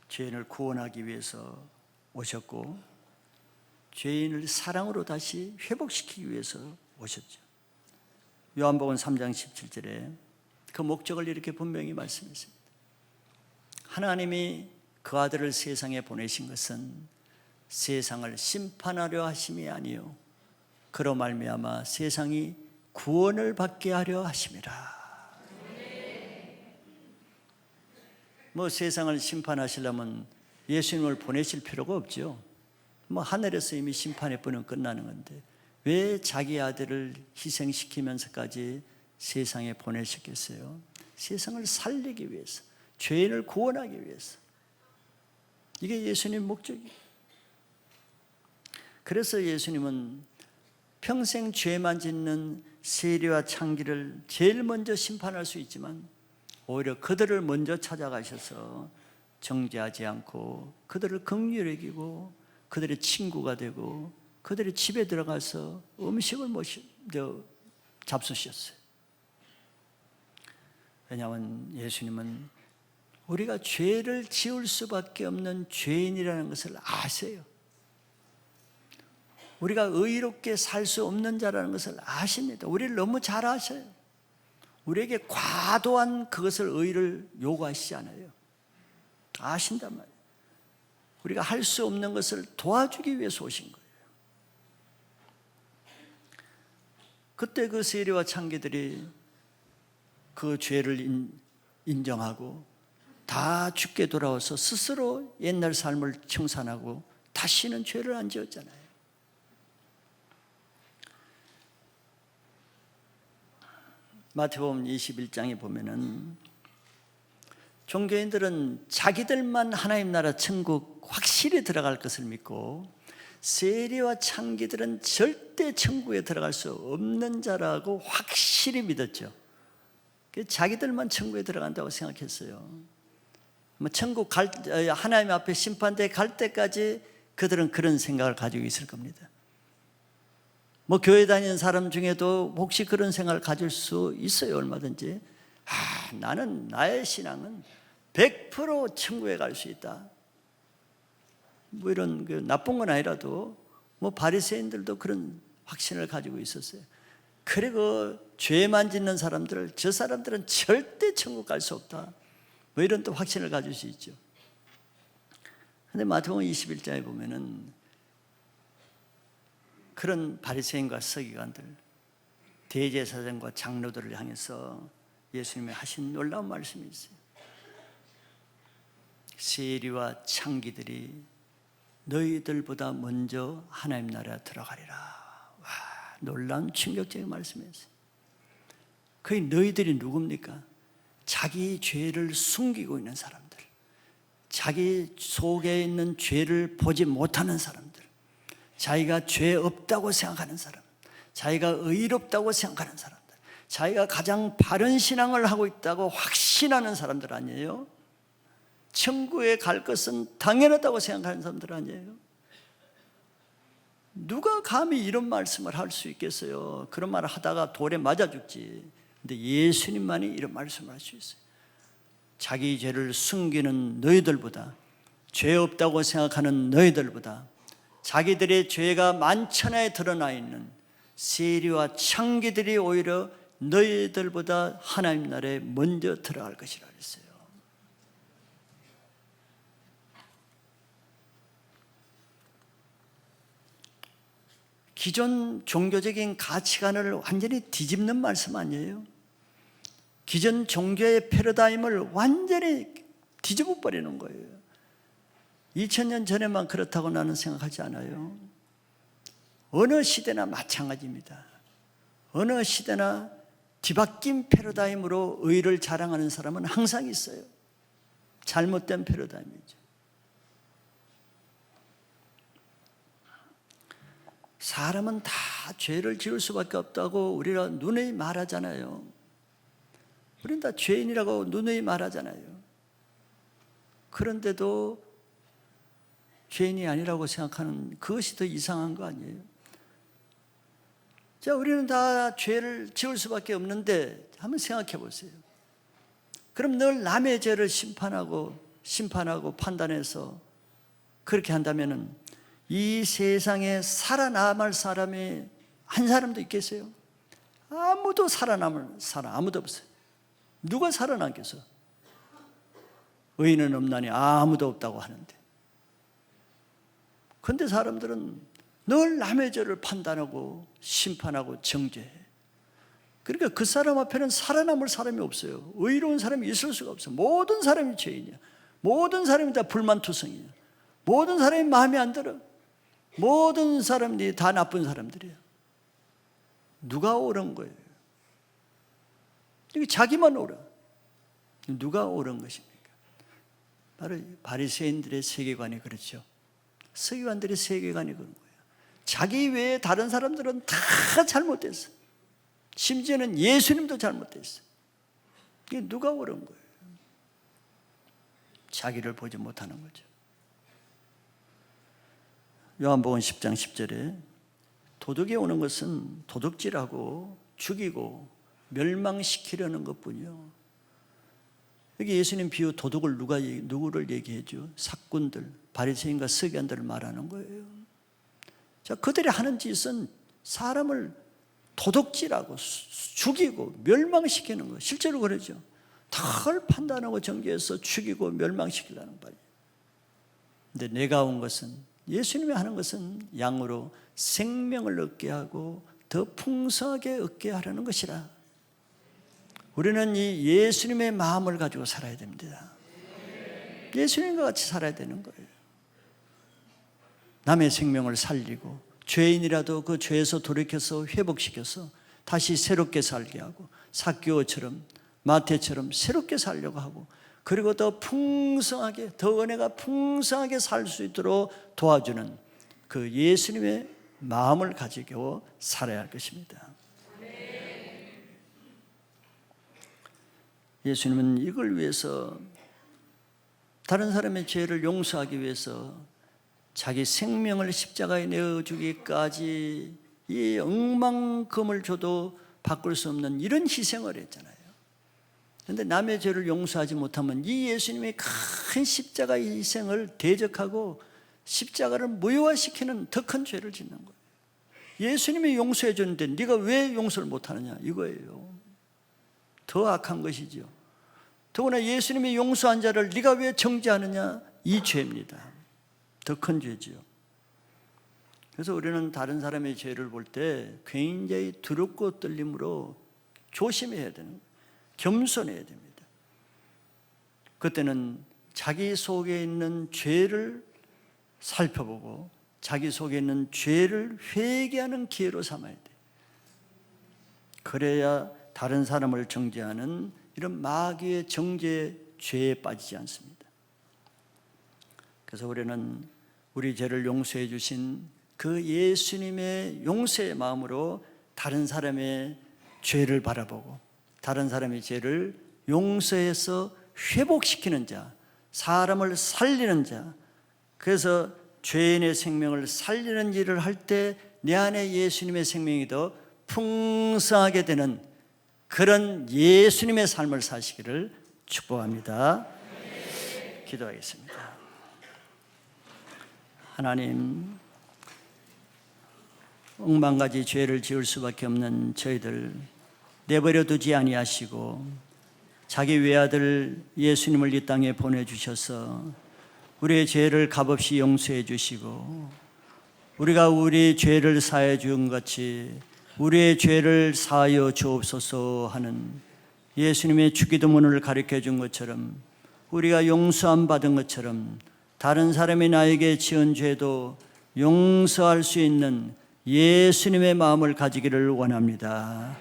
죄인을 구원하기 위해서 오셨고 죄인을 사랑으로 다시 회복시키기 위해서 오셨죠. 요한복음 3장 17절에 그 목적을 이렇게 분명히 말씀했습니다. 하나님이 그 아들을 세상에 보내신 것은 세상을 심판하려 하심이 아니요 그로 말미암아 세상이 구원을 받게 하려 하심이라. 뭐 세상을 심판하시려면 예수님을 보내실 필요가 없죠. 뭐 하늘에서 이미 심판의 분은 끝나는 건데 왜 자기 아들을 희생시키면서까지 세상에 보내셨겠어요? 세상을 살리기 위해서, 죄인을 구원하기 위해서. 이게 예수님 목적이에요. 그래서 예수님은 평생 죄만 짓는 세리와 창기를 제일 먼저 심판할 수 있지만 오히려 그들을 먼저 찾아가셔서 정죄하지 않고 그들을 긍휼히 여기고 그들의 친구가 되고 그들의 집에 들어가서 음식을 잡수셨어요. 왜냐하면 예수님은 우리가 죄를 지을 수밖에 없는 죄인이라는 것을 아세요. 우리가 의롭게 살 수 없는 자라는 것을 아십니다. 우리를 너무 잘 아셔요. 우리에게 과도한 그것을 의를 요구하시지 않아요. 아신단 말이에요. 우리가 할 수 없는 것을 도와주기 위해서 오신 거예요. 그때 그 세리와 창기들이 그 죄를 인정하고 다 죽게 돌아와서 스스로 옛날 삶을 청산하고 다시는 죄를 안 지었잖아요. 마태복음 21장에 보면은 종교인들은 자기들만 하나님 나라 천국 확실히 들어갈 것을 믿고 세리와 창기들은 절대 천국에 들어갈 수 없는 자라고 확실히 믿었죠. 자기들만 천국에 들어간다고 생각했어요. 천국 하나님 앞에 심판대에 갈 때까지 그들은 그런 생각을 가지고 있을 겁니다. 교회 다니는 사람 중에도 혹시 그런 생각을 가질 수 있어요. 얼마든지. 나는 나의 신앙은 100% 천국에 갈 수 있다. 이런 나쁜 건 아니라도 바리새인들도 그런 확신을 가지고 있었어요. 그리고 죄만 짓는 사람들을 저 사람들은 절대 천국 갈 수 없다. 이런 또 확신을 가질 수 있죠. 그런데 마태복음 21장에 보면은 그런 바리새인과 서기관들, 대제사장과 장로들을 향해서 예수님이 하신 놀라운 말씀이 있어요. 세리와 창기들이 너희들보다 먼저 하나님 나라에 들어가리라. 와, 놀라운 충격적인 말씀이었어요. 그 너희들이 누굽니까? 자기 죄를 숨기고 있는 사람들, 자기 속에 있는 죄를 보지 못하는 사람들, 자기가 죄 없다고 생각하는 사람, 자기가 의롭다고 생각하는 사람들, 자기가 가장 바른 신앙을 하고 있다고 확신하는 사람들 아니에요? 천국에 갈 것은 당연하다고 생각하는 사람들 아니에요? 누가 감히 이런 말씀을 할 수 있겠어요? 그런 말을 하다가 돌에 맞아 죽지. 근데 예수님만이 이런 말씀을 할 수 있어요. 자기 죄를 숨기는 너희들보다, 죄 없다고 생각하는 너희들보다, 자기들의 죄가 만천하에 드러나 있는 세리와 창기들이 오히려 너희들보다 하나님 나라에 먼저 들어갈 것이라 그랬어요. 기존 종교적인 가치관을 완전히 뒤집는 말씀 아니에요? 기존 종교의 패러다임을 완전히 뒤집어 버리는 거예요. 2000년 전에만 그렇다고 나는 생각하지 않아요. 어느 시대나 마찬가지입니다. 어느 시대나 뒤바뀐 패러다임으로 의를 자랑하는 사람은 항상 있어요. 잘못된 패러다임이죠. 사람은 다 죄를 지을 수밖에 없다고 우리가 누누이 말하잖아요. 우리는 다 죄인이라고 누누이 말하잖아요. 그런데도 죄인이 아니라고 생각하는 그것이 더 이상한 거 아니에요? 자, 우리는 다 죄를 지을 수밖에 없는데 한번 생각해 보세요. 그럼 늘 남의 죄를 심판하고 판단해서 그렇게 한다면은 이 세상에 살아남을 사람이 한 사람도 있겠어요? 아무도 살아남을 사람 아무도 없어요. 누가 살아남겠어? 의인은 없나니 아무도 없다고 하는데. 그런데 사람들은 늘 남의 죄를 판단하고 심판하고 정죄해. 그러니까 그 사람 앞에는 살아남을 사람이 없어요. 의로운 사람이 있을 수가 없어요. 모든 사람이 죄인이야. 모든 사람이 다 불만투성이야. 모든 사람이 마음에 안 들어. 모든 사람들이 다 나쁜 사람들이에요. 누가 옳은 거예요? 이게 자기만 옳아. 누가 옳은 것입니까? 바로 바리새인들의 세계관이 그렇죠. 서기관들의 세계관이 그런 거예요. 자기 외에 다른 사람들은 다 잘못됐어. 심지어는 예수님도 잘못됐어. 이게 누가 옳은 거예요? 자기를 보지 못하는 거죠. 요한복음 10장 10절에 도둑이 오는 것은 도둑질하고 죽이고 멸망시키려는 것뿐이요. 여기 예수님 비유 도둑을 누구를 얘기해죠? 사꾼들, 바리새인과 서기관들을 말하는 거예요. 자, 그들이 하는 짓은 사람을 도둑질하고 죽이고 멸망시키는 거. 실제로 그러죠. 다 판단하고 정죄해서 죽이고 멸망시키려는 거예요. 근데 내가 온 것은, 예수님이 하는 것은 양으로 생명을 얻게 하고 더 풍성하게 얻게 하려는 것이라. 우리는 이 예수님의 마음을 가지고 살아야 됩니다. 예수님과 같이 살아야 되는 거예요. 남의 생명을 살리고 죄인이라도 그 죄에서 돌이켜서 회복시켜서 다시 새롭게 살게 하고 삭개오처럼 마태처럼 새롭게 살려고 하고 그리고 더 풍성하게, 더 은혜가 풍성하게 살 수 있도록 도와주는 그 예수님의 마음을 가지고 살아야 할 것입니다. 예수님은 이걸 위해서, 다른 사람의 죄를 용서하기 위해서 자기 생명을 십자가에 내어주기까지 이 억만금을 줘도 바꿀 수 없는 이런 희생을 했잖아요. 그런데 남의 죄를 용서하지 못하면 이 예수님의 큰 십자가의 희생을 대적하고 십자가를 무효화시키는 더 큰 죄를 짓는 거예요. 예수님이 용서해 줬는데 네가 왜 용서를 못하느냐 이거예요. 더 악한 것이죠. 더구나 예수님이 용서한 자를 네가 왜 정죄하느냐, 이 죄입니다. 더 큰 죄지요. 그래서 우리는 다른 사람의 죄를 볼 때 굉장히 두렵고 떨림으로 조심해야 되는 거예요. 겸손해야 됩니다. 그때는 자기 속에 있는 죄를 살펴보고 자기 속에 있는 죄를 회개하는 기회로 삼아야 돼. 그래야 다른 사람을 정죄하는 이런 마귀의 정죄 죄에 빠지지 않습니다. 그래서 우리는 우리 죄를 용서해 주신 그 예수님의 용서의 마음으로 다른 사람의 죄를 바라보고 다른 사람의 죄를 용서해서 회복시키는 자, 사람을 살리는 자, 그래서 죄인의 생명을 살리는 일을 할 때 내 안에 예수님의 생명이 더 풍성하게 되는 그런 예수님의 삶을 사시기를 축복합니다. 기도하겠습니다. 하나님, 억만가지 죄를 지을 수밖에 없는 저희들 내버려 두지 아니하시고 자기 외아들 예수님을 이 땅에 보내주셔서 우리의 죄를 값없이 용서해 주시고 우리가 우리 죄를 사해 준 같이 우리의 죄를 사하여 주옵소서 하는 예수님의 주기도문을 가르쳐 준 것처럼 우리가 용서함 받은 것처럼 다른 사람이 나에게 지은 죄도 용서할 수 있는 예수님의 마음을 가지기를 원합니다.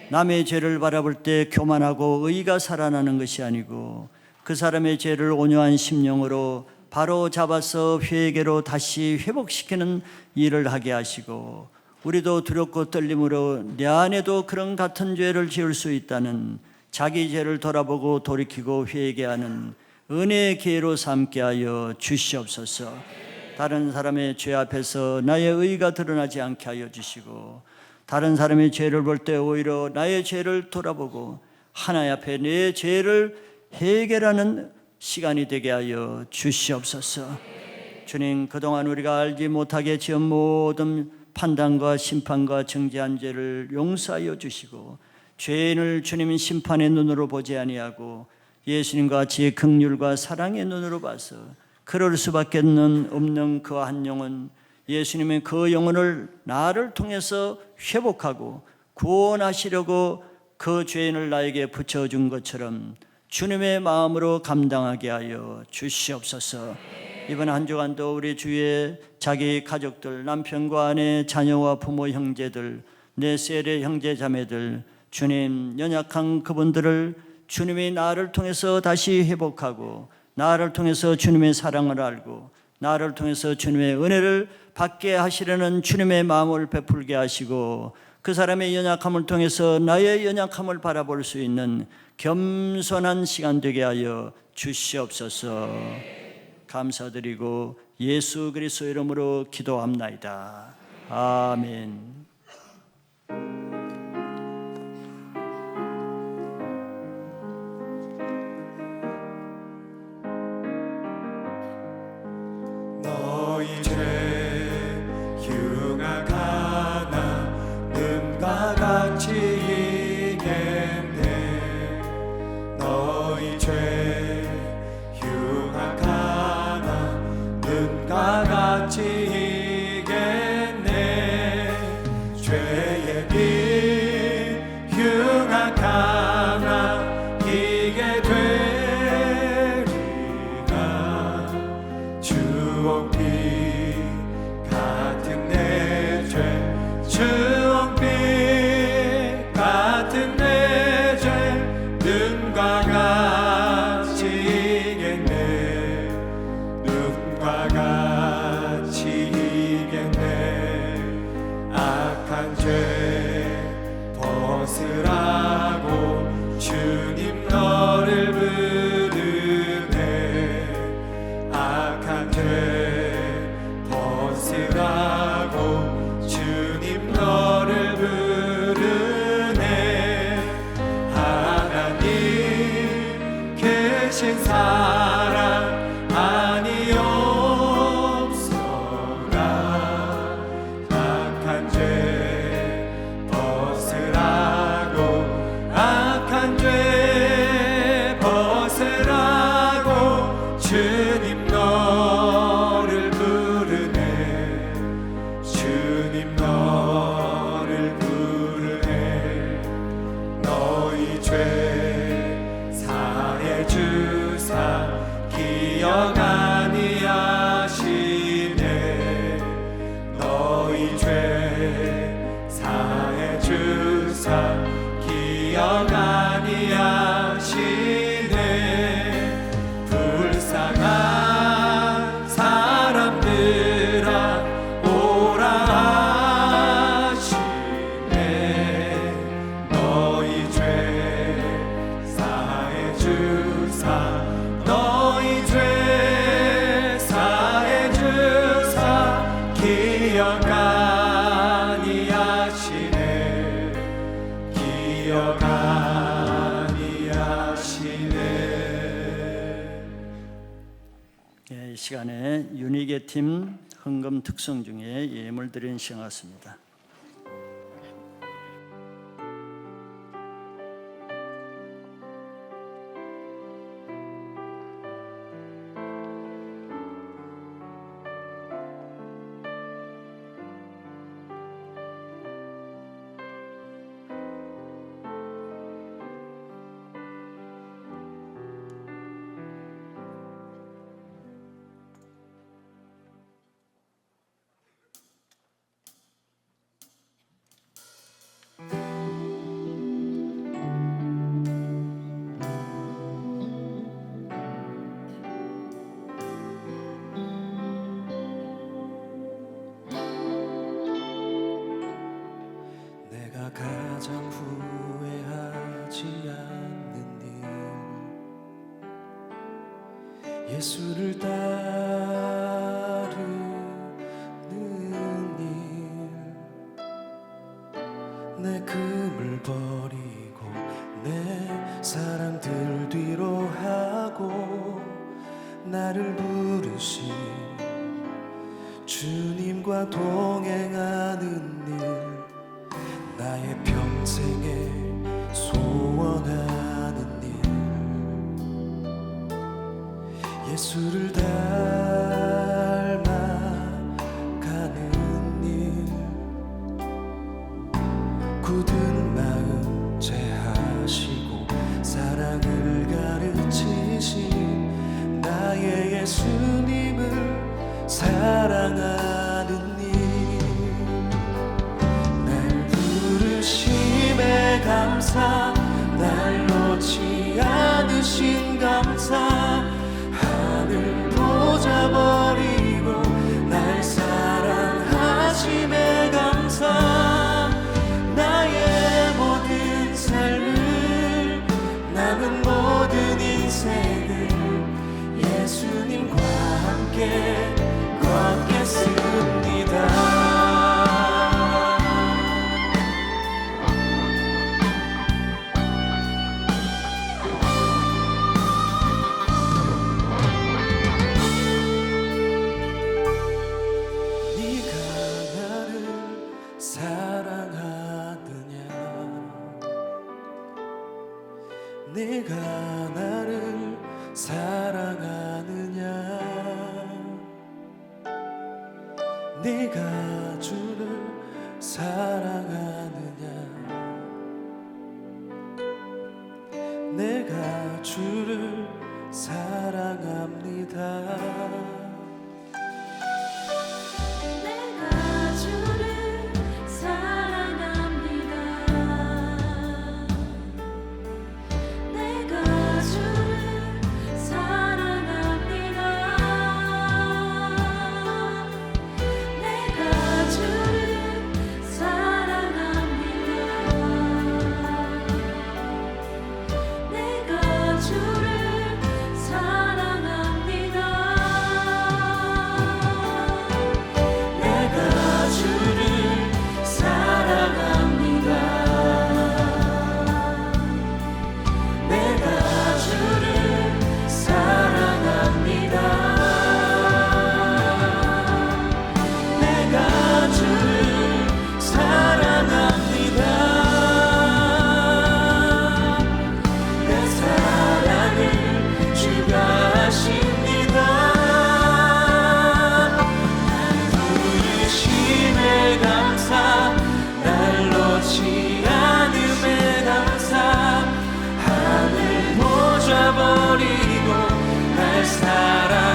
남의 죄를 바라볼 때 교만하고 의가 살아나는 것이 아니고 그 사람의 죄를 온유한 심령으로 바로 잡아서 회개로 다시 회복시키는 일을 하게 하시고 우리도 두렵고 떨림으로 내 안에도 그런 같은 죄를 지을 수 있다는 자기 죄를 돌아보고 돌이키고 회개하는 은혜의 기회로 삼게 하여 주시옵소서. 다른 사람의 죄 앞에서 나의 의가 드러나지 않게 하여 주시고 다른 사람의 죄를 볼 때 오히려 나의 죄를 돌아보고 하나님 앞에 내 죄를 해결하는 시간이 되게 하여 주시옵소서. 주님, 그동안 우리가 알지 못하게 지은 모든 판단과 심판과 정죄한 죄를 용서하여 주시고 죄인을 주님 심판의 눈으로 보지 아니하고 예수님과 같이 긍휼과 사랑의 눈으로 봐서 그럴 수밖에 없는 그 한 영혼, 예수님의 그 영혼을 나를 통해서 회복하고 구원하시려고 그 죄인을 나에게 붙여준 것처럼 주님의 마음으로 감당하게 하여 주시옵소서. 이번 한 주간도 우리 주위에 자기 가족들, 남편과 아내, 자녀와 부모, 형제들, 내 세례 형제 자매들, 주님 연약한 그분들을 주님이 나를 통해서 다시 회복하고 나를 통해서 주님의 사랑을 알고 나를 통해서 주님의 은혜를 받게 하시려는 주님의 마음을 베풀게 하시고 그 사람의 연약함을 통해서 나의 연약함을 바라볼 수 있는 겸손한 시간 되게 하여 주시옵소서. 감사드리고 예수 그리스도 이름으로 기도합나이다. 아멘. 너희 죄 흉악하나 눈과 같이 이겠네. 너희 죄 흉악하나 눈과 같이 이겠네. 죄의 빛 흉악하나 이게 되리라. 주옥빛 같은 내 죄, 주옥빛 같은 내 죄, 눈과 같이 이겠네. 눈과 같이 이겠네. 악한 죄 벗으라고 주님 너를 부르네. 악한 죄 벗으라고 주님 너를 부르네. 하나님 계신 사랑 아니옵소가. 악한 죄 벗으라고 죄 사해 주사 기억 아니하시네. 불쌍한 사람들아 오라 하시네. 너희 죄 사해 주사 너희 죄 사해 주사 기억 아니하시네. 기억 아니하시네. 이 시간에 윤희계 팀 헌금 특송 중에 예물 드리는 시간 같습니다. 내가 가장 후회하지 않는 일, 예수를 따르는 일, 내 금을 버리고 내 사랑들 뒤로 하고 나를 부르신 주님과 동행하는 일, 나의 평생에 소원하는 일, 예수를 닮아가는 일, 굳은 마음 제하시고 사랑을 가르치신 나의 예수님을 사랑하는 일, 부르심에 감사, 날 놓지 않으신 감사, 하늘 보좌 버리고 날 사랑하심에 감사, 나의 모든 삶을 남은 모든 인생을 예수님과 함께 걷겠습니다. 네가 나를 사랑하느냐, 네가 주를 사랑하느냐, 내가 주를 사랑합니다.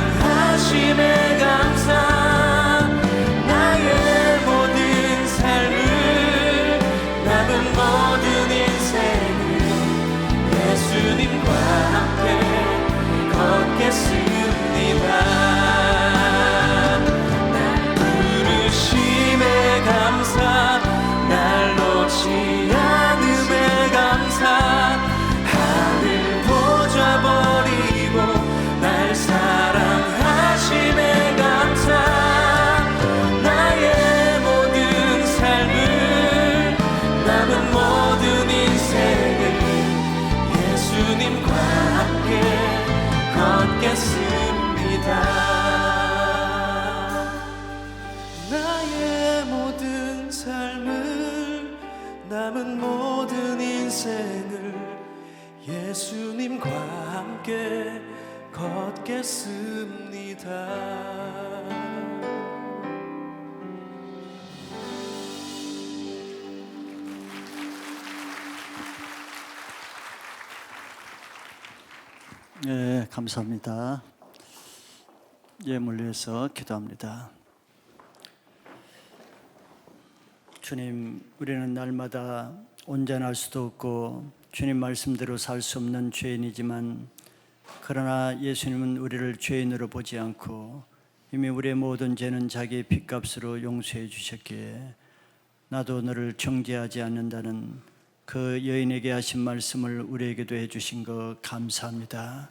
사랑하심에 감사, 나의 모든 남은 모든 인생을 예수님과 함께 걷겠습니다. 네, 감사합니다. 예물 위해서 기도합니다. 주님, 우리는 날마다 온전할 수도 없고 주님 말씀대로 살 수 없는 죄인이지만, 그러나 예수님은 우리를 죄인으로 보지 않고 이미 우리의 모든 죄는 자기의 핏값으로 용서해 주셨기에 나도 너를 정죄하지 않는다는 그 여인에게 하신 말씀을 우리에게도 해주신 것 감사합니다.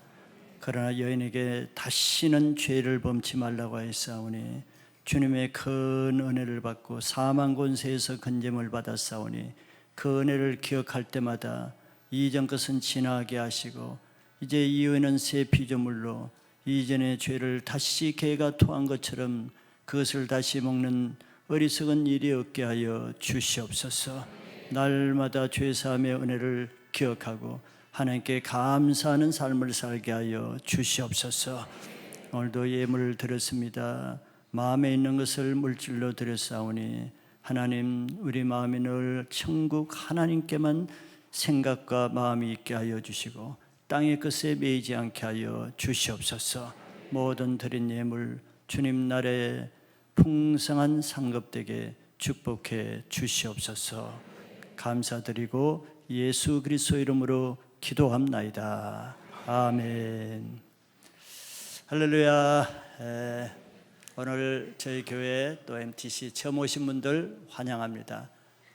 그러나 여인에게 다시는 죄를 범치 말라고 하였사오니 주님의 큰 은혜를 받고 사망 권세에서 건짐을 받았사오니 그 은혜를 기억할 때마다 이전 것은 지나게 하시고 이제 이 은은 새 피조물로 이전의 죄를 다시 개가 토한 것처럼 그것을 다시 먹는 어리석은 일이 없게 하여 주시옵소서. 날마다 죄사함의 은혜를 기억하고 하나님께 감사하는 삶을 살게 하여 주시옵소서. 오늘도 예물을 드렸습니다. 마음에 있는 것을 물질로 드렸사오니 하나님, 우리 마음이 늘 천국 하나님께만 생각과 마음이 있게 하여 주시고 땅의 것에 매이지 않게 하여 주시옵소서. 모든 드린 예물 주님 나라에 풍성한 상급되게 축복해 주시옵소서. 감사드리고 예수 그리스도 이름으로 기도합나이다. 아멘. 할렐루야. 오늘 저희 교회 또 MTC 처음 오신 분들 환영합니다.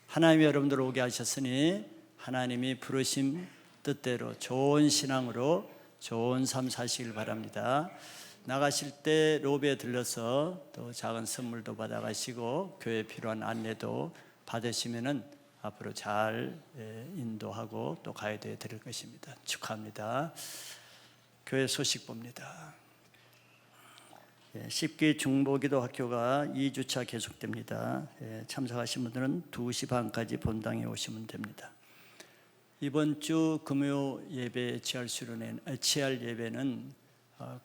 하나님이 여러분들 오게 하셨으니 하나님이 부르심 뜻대로 좋은 신앙으로 좋은 삶 사시길 바랍니다. 나가실 때 로비에 들러서 또 작은 선물도 받아가시고 교회 필요한 안내도 받으시면은 앞으로 잘 인도하고 또 가이드 드릴 것입니다. 축하합니다. 교회 소식 봅니다. 10기 중보기도 학교가 2주차 계속됩니다. 참석하신 분들은 2시 반까지 본당에 오시면 됩니다. 이번 주 금요 예배 취할 예배는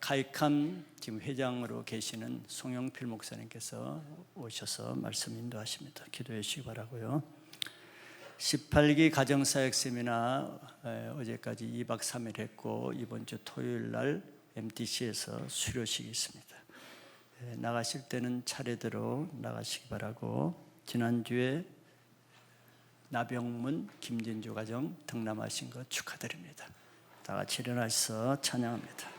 가이캄 지금 회장으로 계시는 송영필 목사님께서 오셔서 말씀 인도하십니다. 기도해 주시기 바라고요. 18기 가정사역 세미나 어제까지 2박 3일 했고 이번 주 토요일 날 MTC에서 수료식이 있습니다. 나가실 때는 차례대로 나가시기 바라고, 지난주에 나병문 김진주 가정 등남하신 것 축하드립니다. 다 같이 일어나서 찬양합니다.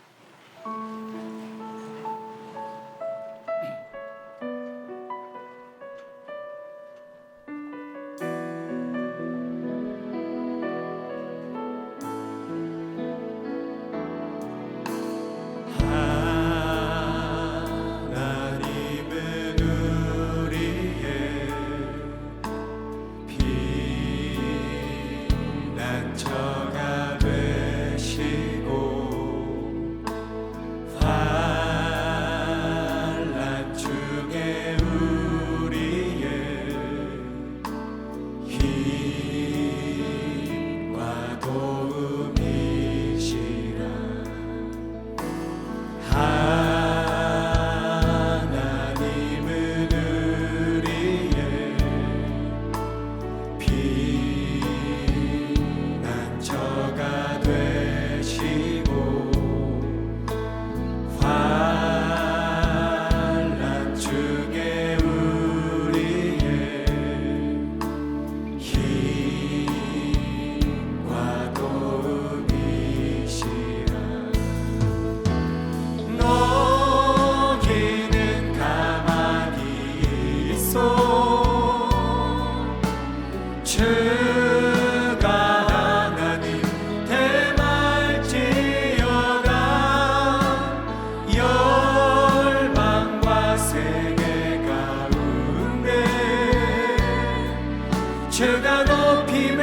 주가 높임을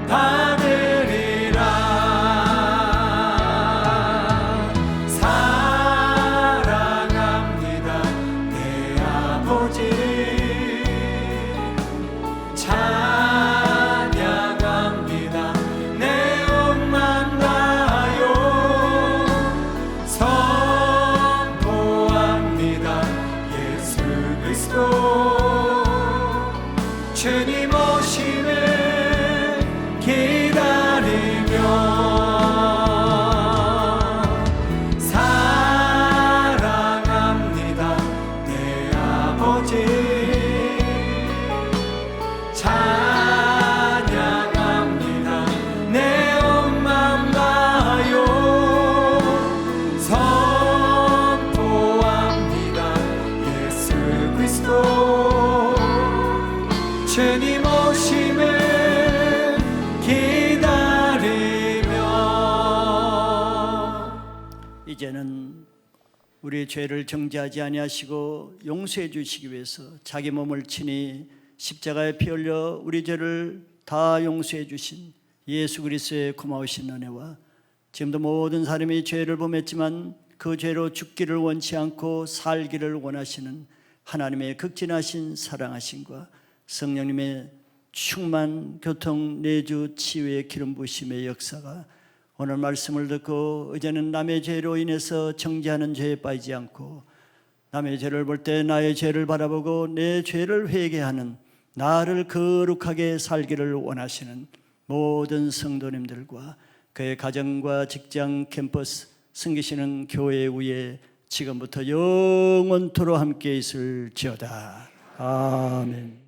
받으리라. 사랑합니다 내 아버지. 주님 오심을 기다리며 사랑합니다 내 아버지 찬양합니다 내 엄마마요 선포합니다 예수 그리스도 주님 오심을 기다리며. 이제는 우리의 죄를 정죄하지 아니하시고 용서해 주시기 위해서 자기 몸을 친히 십자가에 피 흘려 우리 죄를 다 용서해 주신 예수 그리스도의 고마우신 은혜와 지금도 모든 사람이 죄를 범했지만 그 죄로 죽기를 원치 않고 살기를 원하시는 하나님의 극진하신 사랑하심과 성령님의 충만 교통 내주 치유의 기름 부으심의 역사가 오늘 말씀을 듣고 이제는 남의 죄로 인해서 정죄하는 죄에 빠지지 않고 남의 죄를 볼 때 나의 죄를 바라보고 내 죄를 회개하는 나를 거룩하게 살기를 원하시는 모든 성도님들과 그의 가정과 직장, 캠퍼스, 섬기시는 교회 위에 지금부터 영원토록 함께 있을지어다. 아멘.